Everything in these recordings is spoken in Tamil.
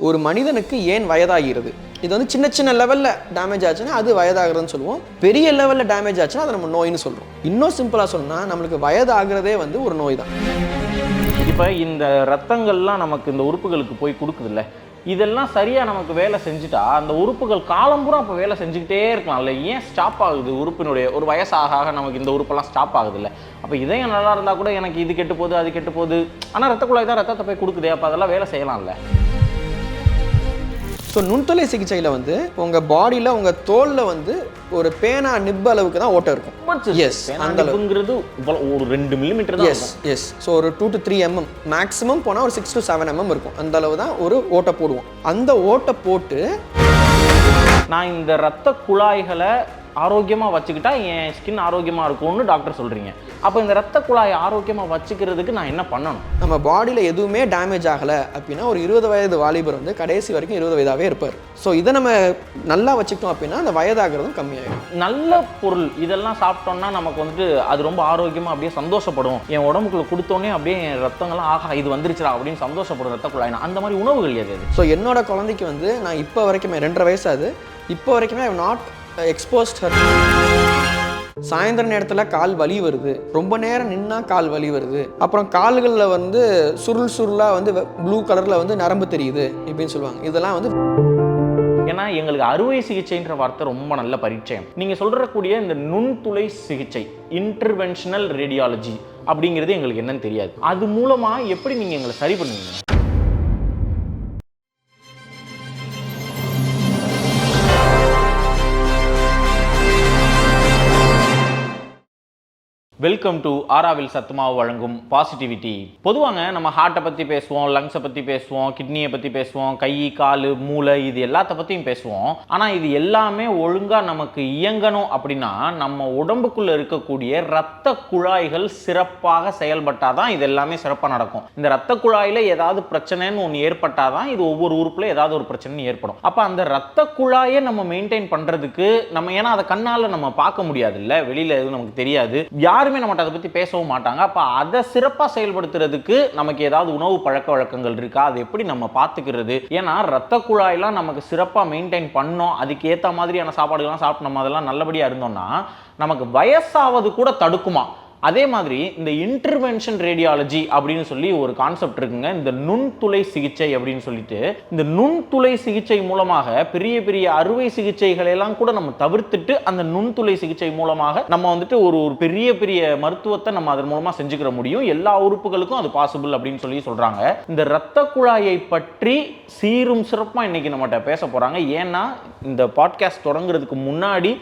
ஒரு மனிதனுக்கு ஏன் வயதாகிறது. இது வந்து சின்ன சின்ன லெவலில் டேமேஜ் ஆச்சுன்னா அது வயதாகிறதுன்னு சொல்லுவோம். பெரிய லெவலில் டேமேஜ் ஆச்சுன்னா அதை நம்ம நோயின்னு சொல்கிறோம். இன்னும் சிம்பிளாக சொன்னால் நம்மளுக்கு வயதாகிறதே வந்து ஒரு நோய் தான். இப்போ இந்த ரத்தங்கள்லாம் நமக்கு இந்த உறுப்புகளுக்கு போய் கொடுக்குதுல்ல, இதெல்லாம் சரியாக நமக்கு வேலை செஞ்சுட்டா அந்த உறுப்புகள் காலம்பூரா அப்போ வேலை செஞ்சுக்கிட்டே இருக்கலாம்ல. ஏன் ஸ்டாப் ஆகுது உறுப்பினுடைய ஒரு வயசாக நமக்கு இந்த உறுப்பெல்லாம் ஸ்டாப் ஆகுது இல்லை? அப்போ இதயம் நல்லா இருந்தால் கூட எனக்கு இது கெட்டு போகுது அது கெட்டு போகுது, ஆனால் ரத்த குழாய் தான் ரத்தத்தை போய் கொடுக்குதே, அப்போ அதெல்லாம் வேலை செய்யலாம்ல. ஸோ நுண்துளை சிகிச்சையில் வந்து உங்கள் பாடியில் உங்கள் தோலில் வந்து ஒரு பேனா நிப் அளவுக்கு தான் ஓட்டம் இருக்கும். எஸ், அந்த அளவுங்கிறது ஒரு 2 மில்லிமீட்டர் தான். எஸ். ஸோ ஒரு 2 to 3 mm மேக்ஸிமம் போனால் ஒரு 6 to 7 mm இருக்கும். அந்த அளவு தான் ஒரு ஓட்டை போடுவோம். அந்த ஓட்டை போட்டு நான் இந்த ரத்த குழாய்களை ஆரோக்கியமாக வச்சுக்கிட்டா என் ஸ்கின் ஆரோக்கியமாக இருக்கும்னு டாக்டர் சொல்கிறீங்க. அப்போ இந்த ரத்த குழாயை ஆரோக்கியமாக வச்சுக்கிறதுக்கு நான் என்ன பண்ணணும்? நம்ம பாடியில் எதுவுமே டேமேஜ் ஆகலை அப்படின்னா ஒரு 20 வயது வாலிபர் வந்து கடைசி வரைக்கும் 20 வயதாகவே இருப்பார். ஸோ இதை நம்ம நல்லா வச்சுக்கிட்டோம் அப்படின்னா அந்த வயதாகிறதும் கம்மியாகிடும். நல்ல பொருள் இதெல்லாம் சாப்பிட்டோம்னா நமக்கு வந்துட்டு அது ரொம்ப ஆரோக்கியமாக அப்படியே சந்தோஷப்படும். என் உடம்புக்குள்ள கொடுத்தோன்னே அப்படியே என் ரத்தங்கள்லாம் ஆகா இது வந்துருச்சுடா அப்படின்னு சந்தோஷப்படும் ரத்த குழாய்னா. அந்த மாதிரி உணவுகள் எது? ஸோ என்னோட குழந்தைக்கு வந்து நான் இப்போ வரைக்குமே 2.5 வயசு ஆகுது. இப்போ வரைக்குமே ஐ நாட் எக்ஸ்போஸ்ட் ஹர். சாயந்தர நேரத்தில் கால் வலி வருது, ரொம்ப நேரம் நின்னா கால் வலி வருது, அப்புறம் கால்களில் வந்து சுருளாக வந்து ப்ளூ கலரில் வந்து நரம்பு தெரியுது இப்படின்னு சொல்லுவாங்க. இதெல்லாம் வந்து ஏன்னா எங்களுக்கு அறுவை சிகிச்சைன்ற வார்த்தை ரொம்ப நல்ல பரிச்சயம். நீங்கள் சொல்கிறக்கூடிய இந்த நுண்துளை சிகிச்சை இன்டர்வென்ஷனல் ரேடியாலஜி அப்படிங்கிறது எங்களுக்கு என்னன்னு தெரியாது. அது மூலமாக எப்படி நீங்கள் எங்களை சரி பண்ணுவீங்க? வெல்கம் டு ஆராவில் சத்துமாவு வழங்கும் பாசிட்டிவிட்டி. பொதுவாங்க நம்ம ஹார்ட்டை பற்றி பேசுவோம், லங்ஸை பற்றி பேசுவோம், கிட்னியை பற்றி பேசுவோம், கை கால் மூளை இது எல்லாத்த பற்றியும் பேசுவோம். ஆனால் இது எல்லாமே ஒழுங்காக நமக்கு இயங்கணும் அப்படின்னா நம்ம உடம்புக்குள்ளே இருக்கக்கூடிய இரத்த குழாய்கள் சிறப்பாக செயல்பட்டால் தான் இது எல்லாமே சிறப்பாக நடக்கும். இந்த இரத்த குழாயில் ஏதாவது பிரச்சனைன்னு ஒன்று ஏற்பட்டால் தான் இது ஒவ்வொரு உறுப்பில் ஏதாவது ஒரு பிரச்சனை ஏற்படும். அப்போ அந்த இரத்த குழாயை நம்ம மெயின்டைன் பண்ணுறதுக்கு நம்ம ஏன்னா அதை கண்ணால் நம்ம பார்க்க முடியாது இல்லை, வெளியில் எதுவும் நமக்கு தெரியாது, யாருமே நம்மகிட்ட அதை பற்றி பேசவும் மாட்டாங்க. அப்போ அதை சிறப்பாக செயல்படுத்துறதுக்கு நமக்கு ஏதாவது உணவு பழக்க வழக்கங்கள் இருக்கா? அது எப்படி நம்ம பார்த்துக்கிறது? ஏன்னா ரத்த குழாயெல்லாம் நமக்கு சிறப்பாக மெயின்டைன் பண்ணோம், அதுக்கு ஏற்ற மாதிரியான சாப்பாடுகள்லாம் சாப்பிட்டு நம்ம அதெல்லாம் நல்லபடியாக இருந்தோம்னா நமக்கு வயசாவது கூட தடுக்குமா? அதே மாதிரி இந்த இன்டர்வென்ஷன் ரேடியாலஜி அப்படின்னு சொல்லி ஒரு கான்செப்ட் இருக்குங்க, இந்த நுண்துளை சிகிச்சை அப்படின்னு சொல்லிட்டு. இந்த நுண்துளை சிகிச்சை மூலமாக பெரிய பெரிய அறுவை சிகிச்சைகளை எல்லாம் கூட நம்ம தவிர்த்துட்டு அந்த நுண்துளை சிகிச்சை மூலமாக நம்ம வந்துட்டு ஒரு பெரிய பெரிய மருத்துவத்தை நம்ம அதன் மூலமா செஞ்சுக்கிற முடியும். எல்லா உறுப்புகளுக்கும் அது பாசிபிள் அப்படின்னு சொல்லி சொல்றாங்க. இந்த இரத்த குழாயை பற்றி சீரும் சிறப்பாக இன்னைக்கு நம்மகிட்ட பேச போறாங்க. ஏன்னா இந்த பாட்காஸ்ட் தொடங்குறதுக்கு முன்னாடி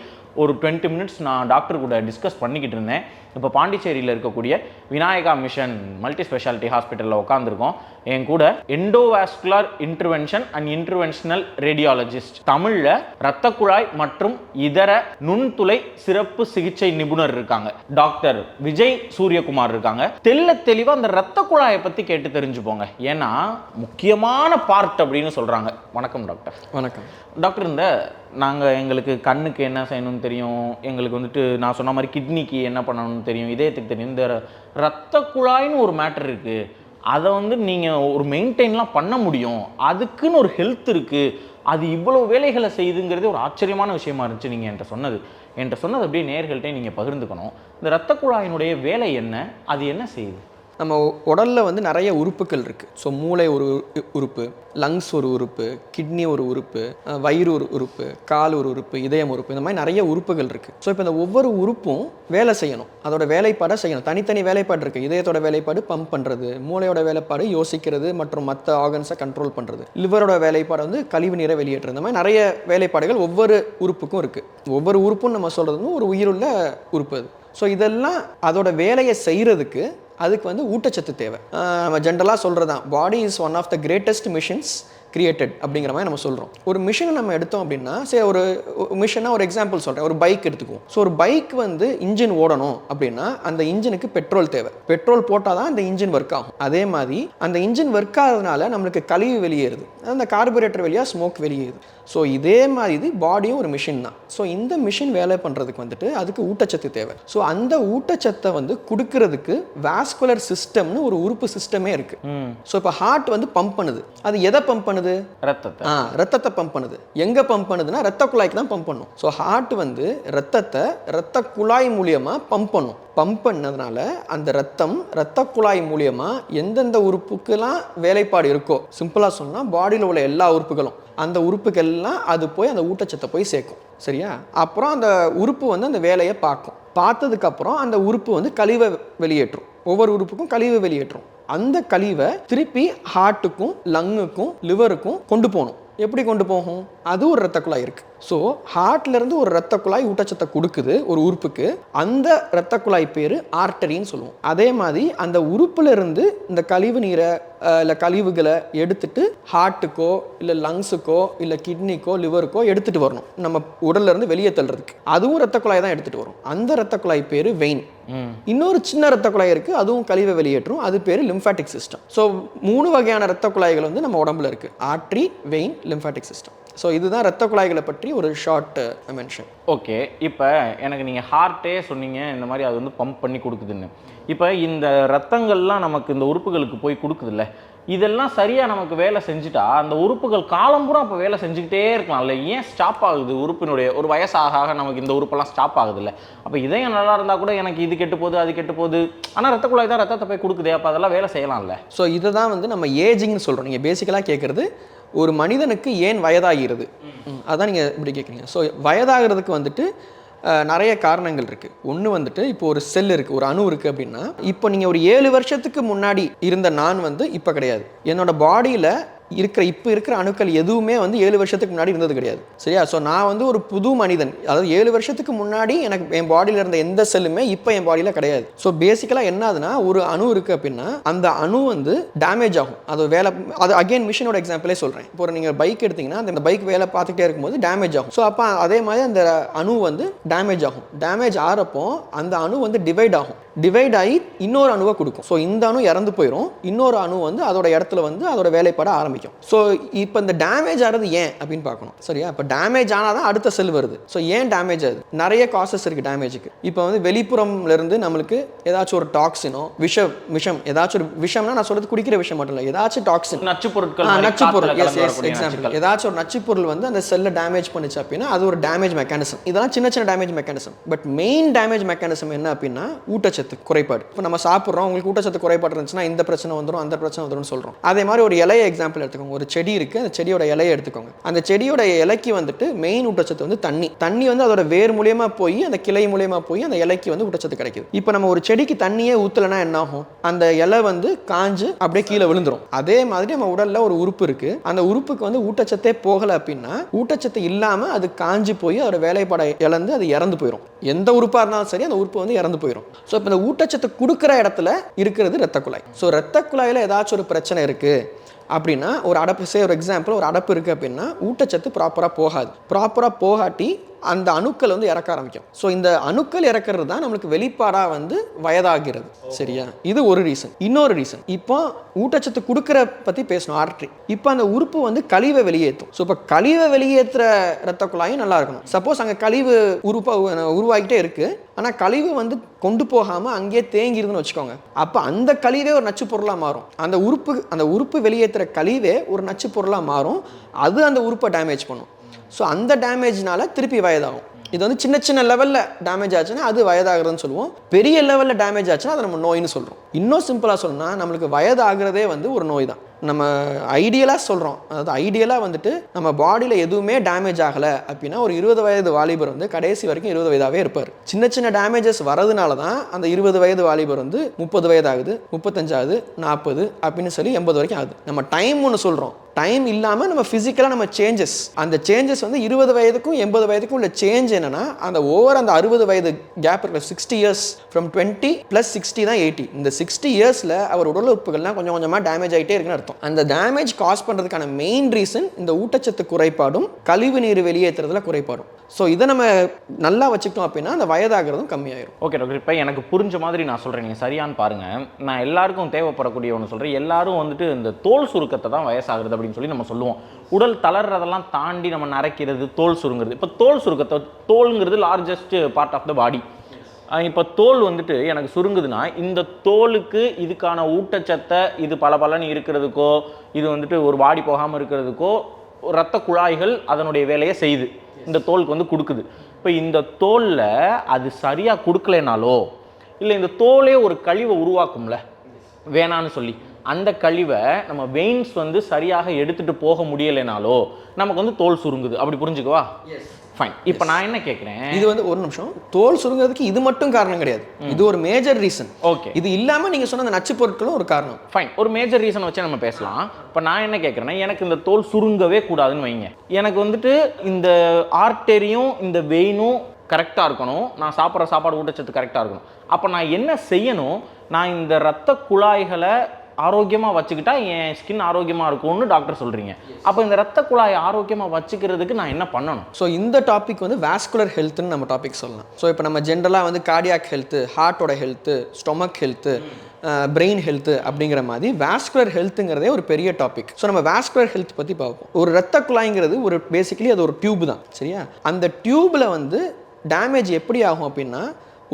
ஒரு 20 மினிட்ஸ் நான் டாக்டர் கூட டிஸ்கஸ் பண்ணிக்கிட்டு இருந்தேன். இப்போ பாண்டிச்சேரியில் இருக்கக்கூடிய விநாயகா மிஷன் மல்டி ஸ்பெஷாலிட்டி ஹாஸ்பிட்டலில் உட்காந்துருக்கோம். என் கூட endovascular intervention and interventional radiologist, தமிழில் இரத்த குழாய் மற்றும் இதர நுண்துளை சிறப்பு சிகிச்சை நிபுணர் இருக்காங்க, டாக்டர் விஜய் சூரியகுமார் இருக்காங்க. தெளிவாக அந்த இரத்த குழாயை பற்றி கேட்டு தெரிஞ்சுப்போங்க. ஏன்னா முக்கியமான பார்ட் அப்படின்னு சொல்கிறாங்க. வணக்கம் டாக்டர். வணக்கம் டாக்டர். இந்த நாங்கள் எங்களுக்கு கண்ணுக்கு என்ன செய்யணும்னு தெரியும், எங்களுக்கு வந்துட்டு நான் சொன்ன மாதிரி கிட்னிக்கு என்ன பண்ணணும்னு தெரியும், இதயத்துக்கு தெரியும். இந்த இரத்த குழாய்னு ஒரு மேட்டர் இருக்குது, அதை வந்து நீங்கள் ஒரு மெயின்டைன்லாம் பண்ண முடியும், அதுக்குன்னு ஒரு ஹெல்த் இருக்குது, அது இவ்வளோ வேலைகளை செய்யுதுங்கிறது ஒரு ஆச்சரியமான விஷயமா இருந்துச்சு நீங்கள் என்கிட்ட சொன்னது. அப்படியே நேயர்கள்ட்டே நீங்கள் பகிர்ந்துக்கணும். இந்த இரத்த குழாயினுடைய வேலை என்ன, அது என்ன செய்யுது? நம்ம உடலில் வந்து நிறைய உறுப்புகள் இருக்குது. ஸோ மூளை ஒரு உறுப்பு, லங்ஸ் ஒரு உறுப்பு, கிட்னி ஒரு உறுப்பு, வயிறு ஒரு உறுப்பு, கால் ஒரு உறுப்பு, இதயம் உறுப்பு, இந்த மாதிரி நிறைய உறுப்புகள் இருக்குது. ஸோ இப்போ இந்த ஒவ்வொரு உறுப்பும் வேலை செய்யணும், அதோட வேலைப்பாடை செய்யணும். தனித்தனி வேலைப்பாடு இருக்குது. இதயத்தோட வேலைப்பாடு பம்ப் பண்ணுறது, மூளையோட வேலைப்பாடு யோசிக்கிறது மற்றும் மற்ற ஆர்கன்ஸை கண்ட்ரோல் பண்ணுறது, லிவரோட வேலைப்பாடு வந்து கழிவு நீரை வெளியேற்றுறது. இந்த மாதிரி நிறைய வேலைப்பாடுகள் ஒவ்வொரு உறுப்புக்கும் இருக்குது. ஒவ்வொரு உறுப்பும் நம்ம சொல்கிறது வந்து ஒரு உயிருள்ள உறுப்பு அது. ஸோ இதெல்லாம் அதோட வேலையை செய்கிறதுக்கு அதுக்கு வந்து ஊட்டச்சத்து தேவை. நம்ம ஜென்ரலாக சொல்கிறது தான், body is one of the greatest machines created அப்படிங்கிற மாதிரி நம்ம சொல்கிறோம். ஒரு மிஷினை நம்ம எடுத்தோம் அப்படின்னா, சரி ஒரு மிஷினாக ஒரு எக்ஸாம்பிள் சொல்கிறேன், ஒரு பைக் எடுத்துக்குவோம். ஸோ ஒரு பைக் வந்து இன்ஜின் ஓடணும் அப்படின்னா அந்த இன்ஜினுக்கு பெட்ரோல் தேவை. பெட்ரோல் போட்டால் தான் அந்த இன்ஜின் ஒர்க் ஆகும். அதே மாதிரி அந்த இன்ஜின் ஒர்க் ஆகிறதுனால நம்மளுக்கு கழிவு வெளியேறுது, அந்த கார்பரேட்டர் வழியாக ஸ்மோக் வெளியேறுது. ஸோ இதே மாதிரி இது பாடியும் ஒரு மிஷின் தான். ஸோ இந்த மிஷின் வேலை பண்ணுறதுக்கு வந்துட்டு அதுக்கு ஊட்டச்சத்து தேவை. ஸோ அந்த ஊட்டச்சத்தை வந்து கொடுக்கறதுக்கு வாஸ்குலர் சிஸ்டம்னு ஒரு உறுப்பு சிஸ்டமே இருக்குது. ஸோ இப்போ ஹார்ட் வந்து பம்ப் பண்ணுது. அது எதை பம்ப் பண்ணுது பண்ணுது? ரத்தத்தை பம்ப் பண்ணுது. எங்க பம்ப் பண்ணுதுன்னா ரத்த குழாய்க்கு தான் பம்ப் பண்ணும். ஸோ ஹார்ட் வந்து ரத்தத்தை ரத்த குழாய் மூலியமா பம்ப் பண்ணும். பம்ப் பண்ணதுனால அந்த ரத்த குழாய் மூலியமா எந்தெந்த உறுப்புக்கெல்லாம் வேலைப்பாடு இருக்கோ, சிம்பிளா சொன்னா பாடியில் உள்ள எல்லா உறுப்புகளும், அந்த உறுப்புக்கெல்லாம் அது போய் அந்த ஊட்டச்சத்தை போய் சேர்க்கும். சரியா? அப்புறம் அந்த உறுப்பு வந்து அந்த வேலையை பார்க்கும். பார்த்ததுக்கப்புறம் அந்த உறுப்பு வந்து கழிவை வெளியேற்றும். ஒவ்வொரு உறுப்புக்கும் கழிவை வெளியேற்றும். அந்த கழிவை திருப்பி ஹார்ட்டுக்கும் லங்குக்கும் லிவருக்கும் கொண்டு போகணும். எப்படி கொண்டு போகும்? அது ஒரு இரத்த குழாய் இருக்கு. ஸோ ஹார்ட்லேருந்து ஒரு இரத்த குழாய் ஊட்டச்சத்தை கொடுக்குது ஒரு உறுப்புக்கு. அந்த இரத்த குழாய் பேர் ஆர்டரின்னு சொல்லுவோம். அதே மாதிரி அந்த உறுப்புல இருந்து இந்த கழிவு நீரை இல்லை கழிவுகளை எடுத்துட்டு ஹார்ட்டுக்கோ இல்லை லங்ஸுக்கோ இல்லை கிட்னிக்கோ லிவருக்கோ எடுத்துட்டு வரணும், நம்ம உடல்ல இருந்து வெளியே தள்ளுறதுக்கு. அதுவும் இரத்த குழாய் தான் எடுத்துட்டு வரும். அந்த இரத்த குழாய் பேர் வெயின். இன்னொரு சின்ன இரத்த குழாய் இருக்கு, அதுவும் கழிவை வெளியேற்றும். அது பேர் லிம்ஃபாட்டிக் சிஸ்டம். ஸோ 3 வகையான இரத்த குழாய்கள் வந்து நம்ம உடம்புல இருக்கு: artery, vein, lymphatic system. So இதுதான் இரத்த குழாய்களை பற்றி ஒரு ஷார்ட் மென்ஷன். ஓகே, இப்போ எனக்கு நீங்கள் ஹார்ட்டே சொன்னீங்க, இந்த மாதிரி அது வந்து பம்ப் பண்ணி கொடுக்குதுன்னு. இப்போ இந்த ரத்தங்கள்லாம் நமக்கு இந்த உறுப்புகளுக்கு போய் கொடுக்குதுல்ல, இதெல்லாம் சரியாக நமக்கு வேலை செஞ்சுட்டா அந்த உறுப்புகள் காலம்பூரா அப்போ வேலை செஞ்சுக்கிட்டே இருக்கலாம்ல. ஏன் ஸ்டாப் ஆகுது? உறுப்பினுடைய ஒரு வயசாக நமக்கு இந்த உறுப்பெல்லாம் ஸ்டாப் ஆகுதுல்ல. அப்போ இதயம் நல்லா இருந்தால் கூட எனக்கு இது கெட்டு போகுது, அது கெட்டு போகுது, ஆனால் ரத்த குழாய் தான் ரத்தத்தை போய் கொடுக்குது, அப்போ அதெல்லாம் வேலை செய்யலாம்ல. ஸோ இதை தான் வந்து நம்ம ஏஜிங்னு சொல்கிறோம். நீங்கள் பேசிக்கலாக கேட்குறது ஒரு மனிதனுக்கு ஏன் வயதாகிறது, அதான் நீங்கள் இப்படி கேட்குறீங்க. ஸோ வயதாகிறதுக்கு வந்துட்டு நிறைய காரணங்கள் இருக்குது. ஒன்று வந்துட்டு இப்போ ஒரு செல் இருக்குது, ஒரு அணு இருக்குது அப்படின்னா, இப்போ நீங்கள் ஒரு 7 வருஷத்துக்கு முன்னாடி இருந்த நான் வந்து இப்போ கிடையாது. என்னோட பாடியில் இப்போ இருக்கிற அணுக்கள் எதுவுமே வந்து 7 வருஷத்துக்கு முன்னாடி இருந்தது கிடையாது. சரியா? ஸோ நான் வந்து ஒரு புது மனிதன். அதாவது 7 வருஷத்துக்கு முன்னாடி எனக்கு என் பாடியில் இருந்த எந்த செல்லுமே இப்போ என் பாடியில் கிடையாது. ஸோ பேசிக்கலாக என்ன ஆகுதுன்னா, ஒரு அணு இருக்குது அப்படின்னா அந்த அணு வந்து டேமேஜ் ஆகும். அது வேலை, அது அகைன் மிஷினோட எக்ஸாம்பிளே சொல்கிறேன். இப்போ நீங்கள் பைக் எடுத்தீங்கன்னா அந்த பைக் வேலை பார்த்துக்கிட்டே இருக்கும்போது டேமேஜ் ஆகும். ஸோ அப்போ அதே மாதிரி அந்த அணு வந்து டேமேஜ் ஆகும். டேமேஜ் ஆகிறப்போ அந்த அணு வந்து டிவைட் ஆகும். டிவைட் ஆகி இன்னொரு அணுவை கொடுக்கும். ஸோ இந்த அணு இறந்து போயிடும், இன்னொரு அணு வந்து அதோட இடத்துல வந்து அதோட வேலைப்பாட ஆரம்பிக்கும். ஸோ இப்போ இந்த டேமேஜ் ஆகிறது ஏன் அப்படின்னு பார்க்கணும். சரியா? இப்போ டேமேஜ் ஆனால் தான் அடுத்த செல் வருது. ஸோ ஏன் டேமேஜ் ஆகுது? நிறைய காசஸ் இருக்குது டேமேஜுக்கு. இப்போ வந்து வெளிப்புறம்ல இருந்து நம்மளுக்கு ஏதாச்சும் ஒரு டாக்ஸினோ விஷம் ஏதாச்சும் ஒரு விஷம்னா, நான் சொல்றது குடிக்கிற விஷயம் மட்டும் இல்லை, ஏதாச்சும் டாக்ஸின், நச்சு பொருள், எக்ஸாம்பிள் ஏதாச்சும் ஒரு நச்சு பொருள் வந்து அந்த செல்லை டேமேஜ் பண்ணிச்சு அப்படின்னா அது ஒரு டேமேஜ் மெக்கானிசம். இதெல்லாம் சின்ன சின்ன damage mechanism. But main damage mechanism என்ன அப்படின்னா ஊட்டச்சத்து குறைபாடு. இப்போ நம்ம சாப்பிட்றோம், உங்களுக்கு ஊட்டச்சத்து குறைபாடு இருந்துச்சுன்னா இந்த பிரச்சனை வந்துடும், அந்த பிரச்சனை வந்துடும் சொல்கிறோம். அதே மாதிரி ஒரு இலையை எக்ஸாம்பிள் எடுத்துக்கோங்க. ஒரு செடி இருக்குது, அந்த செடியோட இலையை எடுத்துக்கோங்க. அந்த செடியோட இலைக்கு வந்துட்டு மெயின் ஊட்டச்சத்து வந்து தண்ணி வந்து அதோட வேர் மூலியமா போய் அந்த கிளை மூலியமா போய் அந்த இலைக்கு வந்து ஊட்டச்சத்து கிடைக்குது. இப்போ நம்ம ஒரு செடிக்கு தண்ணியே ஊற்றலைன்னா என்ன ஆகும்? அந்த இலை வந்து காஞ்சு அப்படியே கீழே விழுந்துரும். அதே மாதிரி நம்ம உடல்ல ஒரு உறுப்பு இருக்கு, அந்த உறுப்புக்கு வந்து ஊட்டச்சத்தே போகலை அப்படின்னா, ஊட்டச்சத்து இல்லாமல் அது காஞ்சு போய் அதோட வேலைப்பாடை இழந்து அது இறந்து போயிடும். எந்த உறுப்பாக இருந்தாலும் சரி அந்த உறுப்பு வந்து இறந்து போயிடும். ஸோ இப்போ இந்த ஊட்டச்சத்து கொடுக்குற இடத்துல இருக்கிறது இரத்த குழாய். ஸோ இரத்த குழாயில் ஏதாச்சும் ஒரு பிரச்சனை இருக்கு அப்படின்னா, ஒரு அடப்பு ஒரு எக்ஸாம்பிள், ஒரு அடப்பு இருக்குது அப்படின்னா ஊட்டச்சத்து ப்ராப்பராக போகாட்டி அந்த அணுக்கள் வந்து இறக்க ஆரம்பிக்கும். ஸோ இந்த அணுக்கள் இறக்கிறது தான் நம்மளுக்கு வெளிப்பாடாக வந்து வயதாகிறது. சரியா? இது ஒரு ரீசன். இன்னொரு ரீசன், இப்போ ஊட்டச்சத்து கொடுக்குற பற்றி பேசணும், ஆர்டரி. இப்போ அந்த உறுப்பு வந்து கழிவை வெளியேற்றும். ஸோ இப்போ கழிவை வெளியேற்றுற இரத்த குழாயும் நல்லா இருக்கணும். சப்போஸ் அங்கே கழிவு உருவாகிட்டே இருக்குது, ஆனால் கழிவு வந்து கொண்டு போகாமல் அங்கேயே தேங்கிருதுன்னு வச்சுக்கோங்க. அப்போ அந்த கழிவே ஒரு நச்சு பொருளாக மாறும். அந்த உறுப்பு வெளியேற்றுற கழிவே ஒரு நச்சு பொருளாக மாறும். அது அந்த உறுப்பை டேமேஜ் பண்ணும். ஸோ அந்த டேமேஜ்னால திருப்பி வயதாகும். இது வந்து சின்ன சின்ன லெவலில் டேமேஜ் ஆச்சுன்னா அது வயதாகிறதுன்னு சொல்லுவோம். பெரிய லெவலில் டேமேஜ் ஆச்சுன்னா அதை நம்ம நோயின்னு சொல்கிறோம். இன்னும் சிம்பிளாக சொன்னால் நம்மளுக்கு வயதாகிறதே வந்து ஒரு நோய் தான். நம்ம ஐடியலாக சொல்கிறோம், அதாவது ஐடியலாக வந்துட்டு நம்ம பாடியில் எதுவுமே டேமேஜ் ஆகலை அப்படின்னா ஒரு 20 வயது வாலிபர் வந்து கடைசி வரைக்கும் 20 வயதாகவே இருப்பார். சின்ன சின்ன டேமேஜஸ் வரதுனால தான் அந்த 20 வயது வாலிபர் வந்து 30 வயது ஆகுது, 35 ஆகுது, 40 அப்படின்னு சொல்லி 80 வரைக்கும் ஆகுது. நம்ம டைம் ஒன்று சொல்கிறோம், டைம் இல்லாமல் நம்ம ஃபிசிக்கலாக நம்ம சேஞ்சஸ், அந்த சேஞ்சஸ் வந்து 20 வயதுக்கும் 80 வயதுக்கும் உள்ள சேஞ்ச் என்னன்னா, அந்த அந்த 60 வயது கேப் இருக்கிற 60 இயர்ஸ் ஃப்ரம் 20 + 60 தான் 80. இந்த 60 இயர்ஸில் அவர் உடல் உறுப்புகள்லாம் கொஞ்சம் கொஞ்சமாக டேமேஜ் ஆகிட்டே இருக்குன்னு அர்த்தம். அந்த டேமேஜ் காஸ் பண்ணுறதுக்கான மெயின் ரீசன் இந்த ஊட்டச்சத்து குறைபாடும் கழிவு நீர் வெளியேற்றுறதுல குறைபாடும். ஸோ இதை நம்ம நல்லா வச்சுக்கிட்டோம் அப்படின்னா அந்த வயதாகிறதும் கம்மியாயிரும். ஓகே டாக்டர், இப்போ எனக்கு புரிஞ்ச மாதிரி நான் சொல்கிறேன், நீங்கள் சரியான்னு பாருங்கள். நான் எல்லாருக்கும் தேவைப்படக்கூடிய ஒன்று சொல்கிறேன். எல்லாரும் வந்துட்டு இந்த தோல் சுருக்கத்தை தான் வயசாகிறது அப்படின்னு சொல்லி நம்ம சொல்லுவோம். உடல் தளர்றதெல்லாம் தாண்டி நம்ம நரைக்கிறது, தோல் சுருங்கிறது. இப்போ தோல் சுருக்கத்தை, தோல்ங்கிறது லார்ஜஸ்ட் பார்ட் ஆஃப் த பாடி. இப்போ தோல் வந்துட்டு எனக்கு சுருங்குதுன்னா இந்த தோலுக்கு இதுக்கான ஊட்டச்சத்தை இது பலன்னு இருக்கிறதுக்கோ இது வந்துட்டு ஒரு வாடி போகாமல் இருக்கிறதுக்கோ இரத்த குழாய்கள் அதனுடைய வேலையை செய்யுது, இந்த தோலுக்கு வந்து கொடுக்குது. இப்போ இந்த தோலில் அது சரியாக கொடுக்கலைனாலோ இல்லை இந்த தோலே ஒரு கழிவை உருவாக்கும்ல வேணான்னு சொல்லி, அந்த கழிவை நம்ம வெயின்ஸ் வந்து சரியாக எடுத்துகிட்டு போக முடியலைனாலோ நமக்கு வந்து தோல் சுருங்குது. அப்படி புரிஞ்சுக்கவா? ஃபைன். இப்போ நான் என்ன கேட்குறேன், இது வந்து ஒரு நிமிஷம், தோல் சுருங்கிறதுக்கு இது மட்டும் காரணம் கிடையாது, இது ஒரு மேஜர் ரீசன். ஓகே, இது இல்லாமல் நீங்கள் சொன்ன அந்த நச்சு பொருட்களும் ஒரு காரணம். ஃபைன், ஒரு மேஜர் ரீசன் வச்சு நம்ம பேசலாம். இப்போ நான் என்ன கேட்குறேன்னா, எனக்கு இந்த தோல் சுருங்கவே கூடாதுன்னு வைங்க. எனக்கு வந்துட்டு இந்த ஆர்டரியும் இந்த வெயினும் கரெக்டாக இருக்கணும், நான் சாப்பிட்ற சாப்பாடு ஊட்டச்சத்து கரெக்டாக இருக்கணும். அப்போ நான் என்ன செய்யணும், நான் இந்த இரத்த குழாய்களை ஆரோக்கியமாக வச்சுக்கிட்டா என் ஸ்கின் ஆரோக்கியமாக இருக்கும்னு டாக்டர் சொல்கிறீங்க. அப்போ இந்த ரத்த குழாயை ஆரோக்கியமாக வச்சுக்கிறதுக்கு நான் என்ன பண்ணணும்? ஸோ இந்த டாபிக் வந்து வாஸ்குலர் ஹெல்த்னு நம்ம டாபிக் சொல்லலாம். ஸோ இப்போ நம்ம ஜென்ரலாக வந்து கார்டியாக் ஹெல்த்து, ஹார்ட்டோட health, stomach health, brain health அப்படிங்கிற மாதிரி வாஸ்குலர் ஹெல்த்துங்கிறதே ஒரு பெரிய டாபிக். ஸோ நம்ம வாஸ்குலர் ஹெல்த் பற்றி பார்ப்போம். ஒரு ரத்த குழாய்ங்கிறது ஒரு பேசிக்கலி அது ஒரு டியூப் தான், சரியா? அந்த டியூப்பில் வந்து டேமேஜ் எப்படி ஆகும் அப்படின்னா,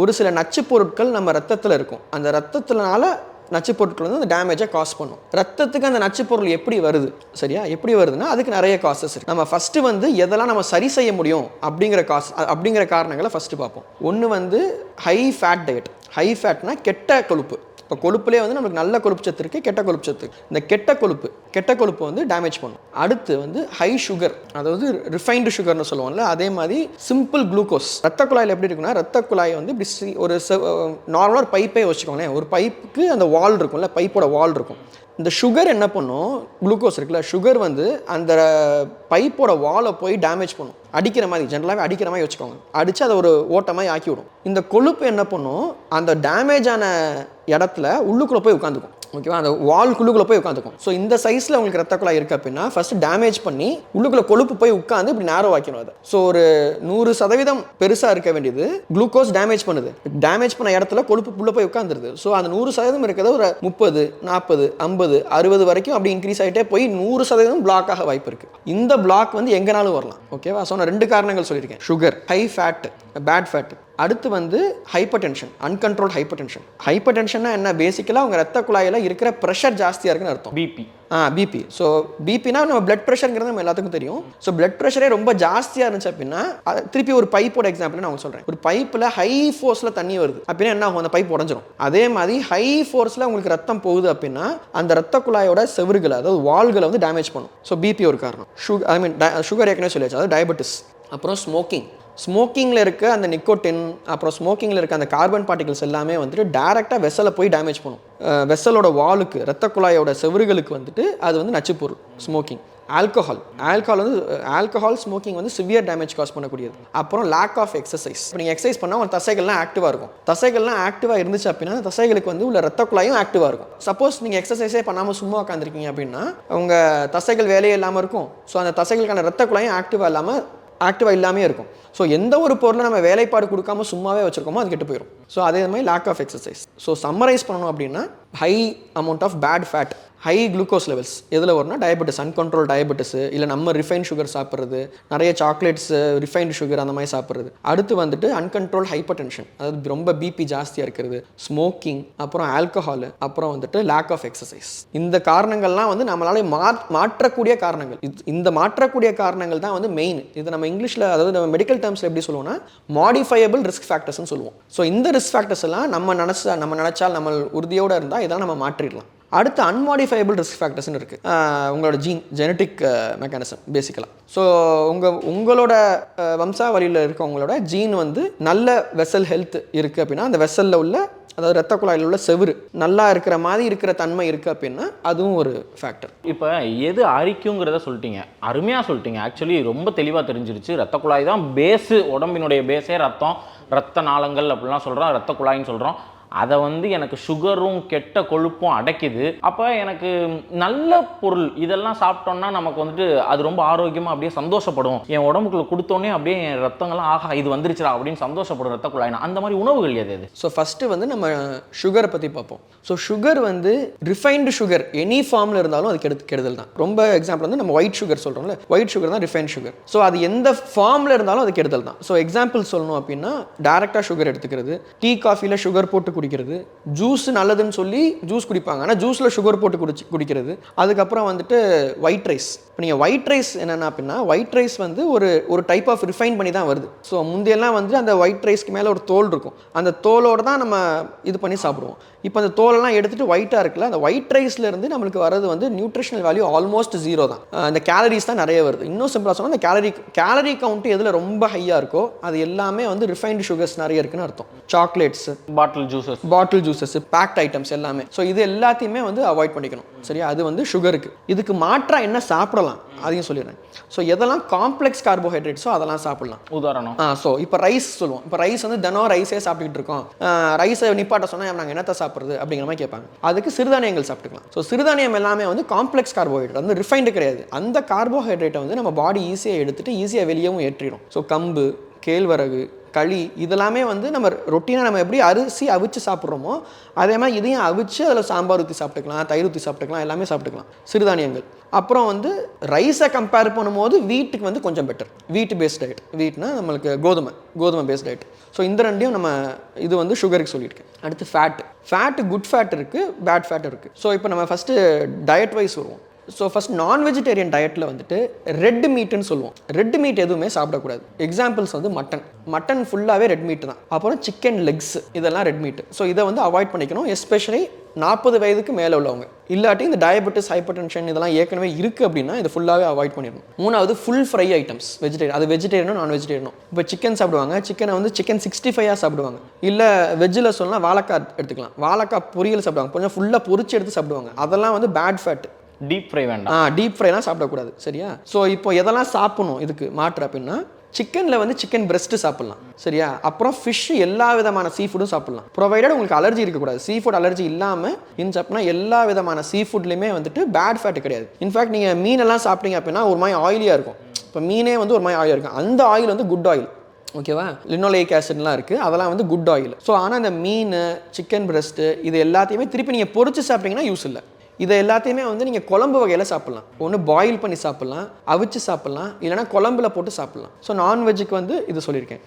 ஒரு சில நச்சு பொருட்கள் நம்ம ரத்தத்தில் இருக்கும், அந்த ரத்தத்தினால நச்சு பொருட்கள் வந்து அந்த டேமேஜை காஸ் பண்ணும். ரத்தத்துக்கு அந்த நச்சு பொருள் எப்படி வருது, சரியா? எப்படி வருதுன்னா அதுக்கு நிறைய காசஸ் இருக்குது. நம்ம ஃபஸ்ட்டு வந்து எதெல்லாம் நம்ம சரி செய்ய முடியும் அப்படிங்கிற காரணங்களை ஃபஸ்ட்டு பார்ப்போம். ஒன்று வந்து ஹை ஃபேட் டயட். ஹை ஃபேட்னா கெட்ட கொழுப்பு. இப்போ கொழுப்புலேயே வந்து நமக்கு நல்ல கொழுப்பு சத்து இருக்குது, கெட்ட கொழுப்பு சத்து. இந்த கெட்ட கொழுப்பு வந்து டேமேஜ் பண்ணும். அடுத்து வந்து ஹை சுகர், அதாவது ரிஃபைன்டு சுகர்னு சொல்லுவோம்ல, அதே மாதிரி சிம்பிள் குளுக்கோஸ். ரத்த குழாயில் எப்படி இருக்குன்னா, ரத்த குழாய் வந்து இப்படி ஒரு நார்மலாக ஒரு பைப்பே வச்சுக்கோங்களேன். ஒரு பைப்புக்கு அந்த வால் இருக்கும்ல, பைப்போட வால் இருக்கும். இந்த சுகர் என்ன பண்ணும், குளுக்கோஸ் இருக்குல்ல, சுகர் வந்து அந்த பைப்போட வாலை போய் டேமேஜ் பண்ணும். அடிக்கிற மாதிரி, ஜென்ரலாகவே அடிக்கிற மாதிரி வச்சுக்கோங்க. அடித்து அதை ஒரு ஓட்டமாக ஆக்கி விடும். இந்த கொழுப்பு என்ன பண்ணும், அந்த டேமேஜ் ஆன இடத்துல உள்ளுக்குள்ளே போய் உட்காந்துக்கும். ஓகேவா? அந்த வால்குள்ளுக்குள்ளே போய் உட்காந்துக்கும். ஸோ இந்த சைஸில் உங்களுக்கு ரத்த குழாய் இருக்குது அப்படின்னா ஃபஸ்ட்டு டேமேஜ் பண்ணி உள்ளுக்குள்ளே கொழுப்பு போய் உட்காந்து இப்படி நேரோ ஆக்கணும் அதை. ஸோ ஒரு 100% பெருசாக இருக்க வேண்டியது குளுக்கோஸ் டேமேஜ் பண்ணுது. டேமேஜ் பண்ண இடத்துல கொழுப்பு உள்ளே போய் உட்காந்துருது. ஸோ அந்த 100% இருக்கிறத ஒரு 30, 40, 50, 60 வரைக்கும் அப்படி இன்க்ரீஸ் ஆகிட்டே போய் 100% பிளாக் ஆக வாய்ப்பு இருக்குது. இந்த பிளாக் வந்து எங்கேனாலும் வரலாம். ஓகேவா? ஸோ நான் 2 காரணங்கள் சொல்லியிருக்கேன், sugar, high fat, bad fat. அடுத்து வந்து hypertension, uncontrol hypertension. ஹைப்பர் டென்ஷன்னா என்ன, பேசிக்கலாக உங்கள் ரத்த குழாயில் இருக்கிற ப்ரெஷர் ஜாஸ்தியாக இருக்குன்னு அர்த்தம். பிபி. ஸோ பிபினா நம்ம பிளட் ப்ரெஷருங்கிறது நம்ம எல்லாத்துக்கும் தெரியும். ஸோ பிளட் ப்ரெஷரே ரொம்ப ஜாஸ்தியாக இருந்துச்சு அப்படின்னா, திருப்பி ஒரு பைப்போட எக்ஸாம்பிள் நான் சொல்கிறேன். ஒரு பைப்பில் ஹை ஃபோர்ஸில் தண்ணி வருது அப்படின்னா என்ன ஆகும், அந்த பைப் உடஞ்சிரும். அதே மாதிரி ஹை ஃபோர்ஸில் உங்களுக்கு ரத்தம் போகுது அப்படின்னா அந்த ரத்த குழாயோட செவறுகளை, அதாவது வால்களை வந்து டேமேஜ் பண்ணும். ஸோ பிபி ஒரு காரணம். சுகர் ஏற்கனவே சொல்லியாச்சு, அதாவது டயபெட்டிஸ். அப்புறம் ஸ்மோக்கிங்கில் இருக்க அந்த நிக்கோட்டின், அப்புறம் ஸ்மோக்கிங்கில் இருக்க அந்த கார்பன் பார்ட்டிகல்ஸ் எல்லாமே வந்துட்டு டேரெக்டாக வெசலை போய் டேமேஜ் பண்ணும். வெசலோட வாலுக்கு, ரத்த குழாயோட செவறுகளுக்கு வந்துட்டு அது வந்து நச்சு பொருள் ஸ்மோக்கிங். ஆல்கஹால் ஸ்மோக்கிங் வந்து சிவியர் டேமேஜ் காஸ் பண்ணக்கூடியது. அப்புறம் லேக் ஆஃப் எக்ஸசைஸ். இப்போ நீங்கள் எக்ஸசைஸ் பண்ணால் உங்கள் தசைகள்லாம் ஆக்டிவாக இருக்கும். தசைகள்லாம் ஆக்டிவாக இருந்துச்சு அப்படின்னா தசைகளுக்கு வந்து உள்ள ரத்த குழாயும் ஆக்டிவாக இருக்கும். சப்போஸ் நீங்கள் எக்ஸசைஸே பண்ணாமல் சும்மா உட்காந்துருக்கீங்க அப்படின்னா உங்கள் தசைகள் வேலையே இல்லாமல் இருக்கும். ஸோ அந்த தசைகளுக்கான ரத்த குழாயும் ஆக்டிவாக இல்லாமே இருக்கும். ஸோ எந்த ஒரு பொருளை நம்ம வேலைப்பாடு கொடுக்காம சும்மாவே வச்சுருக்கோமோ அது கெட்டு போயிடும். ஸோ அதே மாதிரி lack of exercise. So summarise பண்ணணும் அப்படின்னா high amount of bad fat, high glucose levels எதில் வரும்னா டயபெட்டிஸ், அன்கண்ட்ரோல் டயபெட்டிஸ், இல்லை நம்ம ரிஃபைன் சுகர் சாப்பிட்றது, நிறைய சாக்லேட்ஸ், ரிஃபைன்டு சுகர் அந்த மாதிரி சாப்பிட்றது. அடுத்து வந்துட்டு அன்கண்ட்ரோல் ஹைப்பர் டென்ஷன், அதாவது ரொம்ப பிபி ஜாஸ்தியாக இருக்கிறது, ஸ்மோக்கிங், அப்புறம் ஆல்கஹால், அப்புறம் வந்துட்டு லேக் ஆஃப் எக்ஸசைஸ். இந்த காரணங்கள்லாம் வந்து நம்மளால மாற்றக்கூடிய காரணங்கள். இந்த மாற்றக்கூடிய காரணங்கள் தான் வந்து மெயின். இது நம்ம இங்கிலீஷில், அதாவது நம்ம மெடிக்கல் டேர்ம்ஸில் எப்படி சொல்லுவோம்னா மாடிஃபையபிள் ரிஸ்க் ஃபேக்டர்ஸ்னு சொல்லுவோம். ஸோ இந்த ரிஸ்க் ஃபேக்டர்ஸ் எல்லாம் நம்ம நினச்சால் நம்ம உறுதியோடு இருந்தால் இதெல்லாம் நம்ம மாற்றிடலாம். அடுத்து அன்மாடிஃபையபிள் ரிஸ்க் ஃபேக்டர்ஸ்னு இருக்குது. உங்களோட ஜெனட்டிக் மெக்கானிசம் பேசிக்கலாக. ஸோ உங்களோட வம்சாவளியில் இருக்கவங்களோட ஜீன் வந்து நல்ல வெசல் ஹெல்த் இருக்குது அப்படின்னா, அந்த வெசலில் உள்ள, அதாவது ரத்த குழாயில் உள்ள செவுரு நல்லா இருக்கிற மாதிரி இருக்கிற தன்மை இருக்குது அப்படின்னா அதுவும் ஒரு ஃபேக்டர். இப்போ எது அரிக்குங்கிறத சொல்லிட்டீங்க, அருமையாக சொல்லிட்டீங்க. ஆக்சுவலி ரொம்ப தெளிவாக தெரிஞ்சிருச்சு. ரத்த குழாய் தான் பேஸு, உடம்பினுடைய பேஸே ரத்த நாளங்கள் அப்படிலாம் சொல்கிறோம், ரத்த குழாயின்னு சொல்கிறோம். அதை வந்து எனக்கு சுகரும் கெட்ட கொழுப்பும் அடைக்குது. அப்போ எனக்கு நல்ல பொருள் இதெல்லாம் சாப்பிட்டோம்னா நமக்கு வந்துட்டு அது ரொம்ப ஆரோக்கியமாக அப்படியே சந்தோஷப்படும். என் உடம்புக்குள்ள கொடுத்தோன்னே அப்படியே என் ரத்தங்கள்லாம் ஆஹா இது வந்துருச்சுடா அப்படின்னு சந்தோஷப்படும் ரத்த குழாயினா. அந்த மாதிரி உணவுகள் எது எது? ஸோ ஃபஸ்ட்டு வந்து நம்ம சுகரை பற்றி பார்ப்போம். ஸோ சுகர் வந்து ரிஃபைன்டு சுகர் எனி ஃபார்மில் இருந்தாலும் அது கெடுதல் தான். ரொம்ப எக்ஸாம்பிள் வந்து நம்ம ஒயிட் சுகர் சொல்கிறோம்ல, ஒயிட் சுகர் தான் ரிஃபைன்ட் சுகர். ஸோ அது எந்த ஃபார்மில் இருந்தாலும் அது கெடுதல் தான். ஸோ எக்ஸாம்பிள் சொல்லணும் அப்படின்னா டேரெக்டாக சுகர் எடுத்துக்கிறது, டீ காஃபியில் சுகர் போட்டு குடிக்கிறது, ஜூஸ் நல்லதுன்னு சொல்லி ஜூஸ் குடிப்பாங்க, ஆனால் ஜூஸில் சுகர் போட்டு குடிக்கிறது. அதுக்கப்புறம் வந்துட்டு ஒயிட் ரைஸ். இப்போ நீங்கள் ஒயிட் ரைஸ் என்னென்னா அப்படின்னா, ஒயிட் ரைஸ் வந்து ஒரு டைப் ஆஃப் ரிஃபைன் பண்ணி தான் வருது. ஸோ முந்தையெல்லாம் வந்து அந்த ஒயிட் ரைஸ்க்கு மேலே ஒரு தோல் இருக்கும், அந்த தோலோடு தான் நம்ம இது பண்ணி சாப்பிடுவோம். இப்போ அந்த தோலெல்லாம் எடுத்துகிட்டு ஒயிட்டாக இருக்குல்ல, அந்த ஒயிட் ரைஸ்லேருந்து நம்மளுக்கு வரது வந்து நியூட்ரிஷனல் வேல்யூ ஆல்மோஸ்ட் 0 தான். அந்த கேலரிஸ் தான் நிறைய வருது. இன்னும் சிம்பிளாக சொன்னால் அந்த கேலரி கவுண்ட் எதில் ரொம்ப ஹையாக இருக்கோ அது எல்லாமே வந்து ரிஃபைன்டு சுகர்ஸ் நிறைய இருக்குன்னு அர்த்தம். சாக்லேட்ஸ், பாட்டில் ஜூஸஸ், பேக்ட் ஐட்டம்ஸ் எல்லாமே. ஸோ இது எல்லாத்தையுமே வந்து அவாய்ட் பண்ணிக்கணும். சரியா? அது வந்து சுகருக்கு. இதுக்கு மாற்றா என்ன சாப்பிடலாம் அதையும் சொல்லிடுறேன். ஸோ எதெல்லாம் காம்ப்ளெக்ஸ் கார்போஹைட்ரேட்ஸோ அதெல்லாம் சாப்பிடலாம். உதாரணம் ஸோ இப்போ ரைஸ் சொல்லுவோம். இப்போ ரைஸ் வந்து தினம் ரைஸே சாப்பிட்டுக்கிட்டு இருக்கோம், ரைஸை நிப்பாட்ட சொன்னால் நாங்கள் என்னத்தை சாப்பிட்றது அப்படிங்கிற மாதிரி கேட்பாங்க. அதுக்கு சிறுதானியங்கள் சாப்பிட்டுக்கலாம். ஸோ சிறுதானியம் எல்லாமே வந்து காம்ப்ளெக்ஸ் கார்போஹைட்ரேட், வந்து ரிஃபைன்டு கிடையாது. அந்த கார்போஹைட்ரேட்டை வந்து நம்ம பாடி ஈஸியாக எடுத்துகிட்டு ஈஸியாக வெளியவும் ஏற்றிடும். ஸோ கம்பு, கேழ்வரகு, களி இதெல்லாமே வந்து நம்ம ரொட்டீனாக நம்ம எப்படி அரிசி அவிச்சு சாப்பிட்றோமோ அதே மாதிரி இதையும் அவிச்சு அதில் சாம்பார் ஊற்றி சாப்பிட்டுக்கலாம், தயிர் ஊற்றி சாப்பிட்டுக்கலாம், எல்லாமே சாப்பிட்டுக்கலாம் சிறுதானியங்கள். அப்புறம் வந்து ரைஸை கம்பேர் பண்ணும்போது வீட்டுக்கு வந்து கொஞ்சம் பெட்டர். வீட் பேஸ்ட் டயட். வீட்னா நம்மளுக்கு கோதுமை பேஸ்ட் டயட். ஸோ இந்த ரெண்டையும் நம்ம இது வந்து சுகருக்கு சொல்லியிருக்கேன். அடுத்து ஃபேட்டு குட் ஃபேட் இருக்குது, பேட் ஃபேட் இருக்குது. ஸோ இப்போ நம்ம ஃபஸ்ட்டு டயட் வைஸ் வருவோம். ஸோ ஃபஸ்ட் நான் வெஜிடேரியன் டயட்டில் வந்துட்டு ரெட் மீட்டுன்னு சொல்லுவோம். ரெட் மீட் எதுவுமே சாப்பிடக்கூடாது. எக்ஸாம்பிள்ஸ் வந்து மட்டன் ஃபுல்லாகவே ரெட் மீட் தான். அப்புறம் சிக்கன் லெக்ஸ் இதெல்லாம் ரெட் மீட். ஸோ இதை வந்து அவாய்ட் பண்ணிக்கணும், எஸ்பெஷலி 40 வயதுக்கு மேலே உள்ளவங்க. இல்லாட்டி இந்த டயபெட்டிஸ், ஹைப்பர் டென்ஷன் இதெல்லாம் ஏற்கனவே இருக்குது அப்படின்னா இது ஃபுல்லாகவே அவாய்ட் பண்ணிடணும். 3வது ஃபுல் ஃப்ரை ஐட்டம்ஸ் வெஜிடேரியன். அது வெஜிடேரியனும் நான் வெஜிடேரியனும். இப்போ சிக்கன் சாப்பிடுவாங்க, சிக்கனை வந்து சிக்கன் 65 சாப்பிடுவாங்க. இல்லை வெஜ்ஜில் சொல்லலாம் வாழைக்காய் எடுத்துக்கலாம், வாழைக்காய் பொரியல் சாப்பிடுவாங்க, கொஞ்சம் ஃபுல்லாக பொரிச்சு எடுத்து சாப்பிடுவாங்க. அதெல்லாம் வந்து பேட் ஃபேட். டீப் ஃப்ரை வேண்டாம். டீப் ஃப்ரைலாம் சாப்பிடக்கூடாது. சரியா? ஸோ இப்போ எதெல்லாம் சாப்பிடணும் இதுக்கு மாற்று அப்படின்னா, சிக்கனில் வந்து சிக்கன் பிரெஸ்ட்டு சாப்பிட்லாம். சரியா? அப்புறம் ஃபிஷ் எல்லா விதமான சீ ஃபுட்டும் சாப்பிட்லாம், ப்ரொவைடட் உங்களுக்கு அலர்ஜி இருக்கக்கூடாது. சீ ஃபுட் அலர்ஜி இல்லாமல் இருந்து சாப்பிட்னா எல்லா விதமான சீ ஃபுட்லேயுமே வந்துட்டு பேட் ஃபேட் கிடையாது. இன்ஃபேக்ட் நீங்கள் மீனெல்லாம் சாப்பிட்டீங்க அப்படின்னா ஒரு மாதிரி ஆயிலியாக இருக்கும். இப்போ மீனே வந்து ஒரு மாதிரி ஆயிலியாக இருக்கும். அந்த ஆயில் வந்து குட் ஆயில். ஓகேவா? லினோலேயிக் ஆசிட்லாம் இருக்குது, அதெல்லாம் வந்து குட் ஆயில். ஸோ ஆனால் இந்த மீன், சிக்கன் பிரெஸ்ட்டு இது எல்லாத்தையுமே திருப்பி நீங்கள் பொரிச்சு சாப்பிட்டீங்கன்னா யூஸ் இல்லை. இதை எல்லாத்தையுமே வந்து நீங்கள் குழம்பு வகையில் சாப்பிட்லாம். ஒன்று பாயில் பண்ணி சாப்பிட்லாம், அவிச்சு சாப்பிட்லாம், இல்லைனா குழம்புல போட்டு சாப்பிட்லாம். ஸோ நான்வெஜ்ஜுக்கு வந்து இது சொல்லியிருக்கேன்.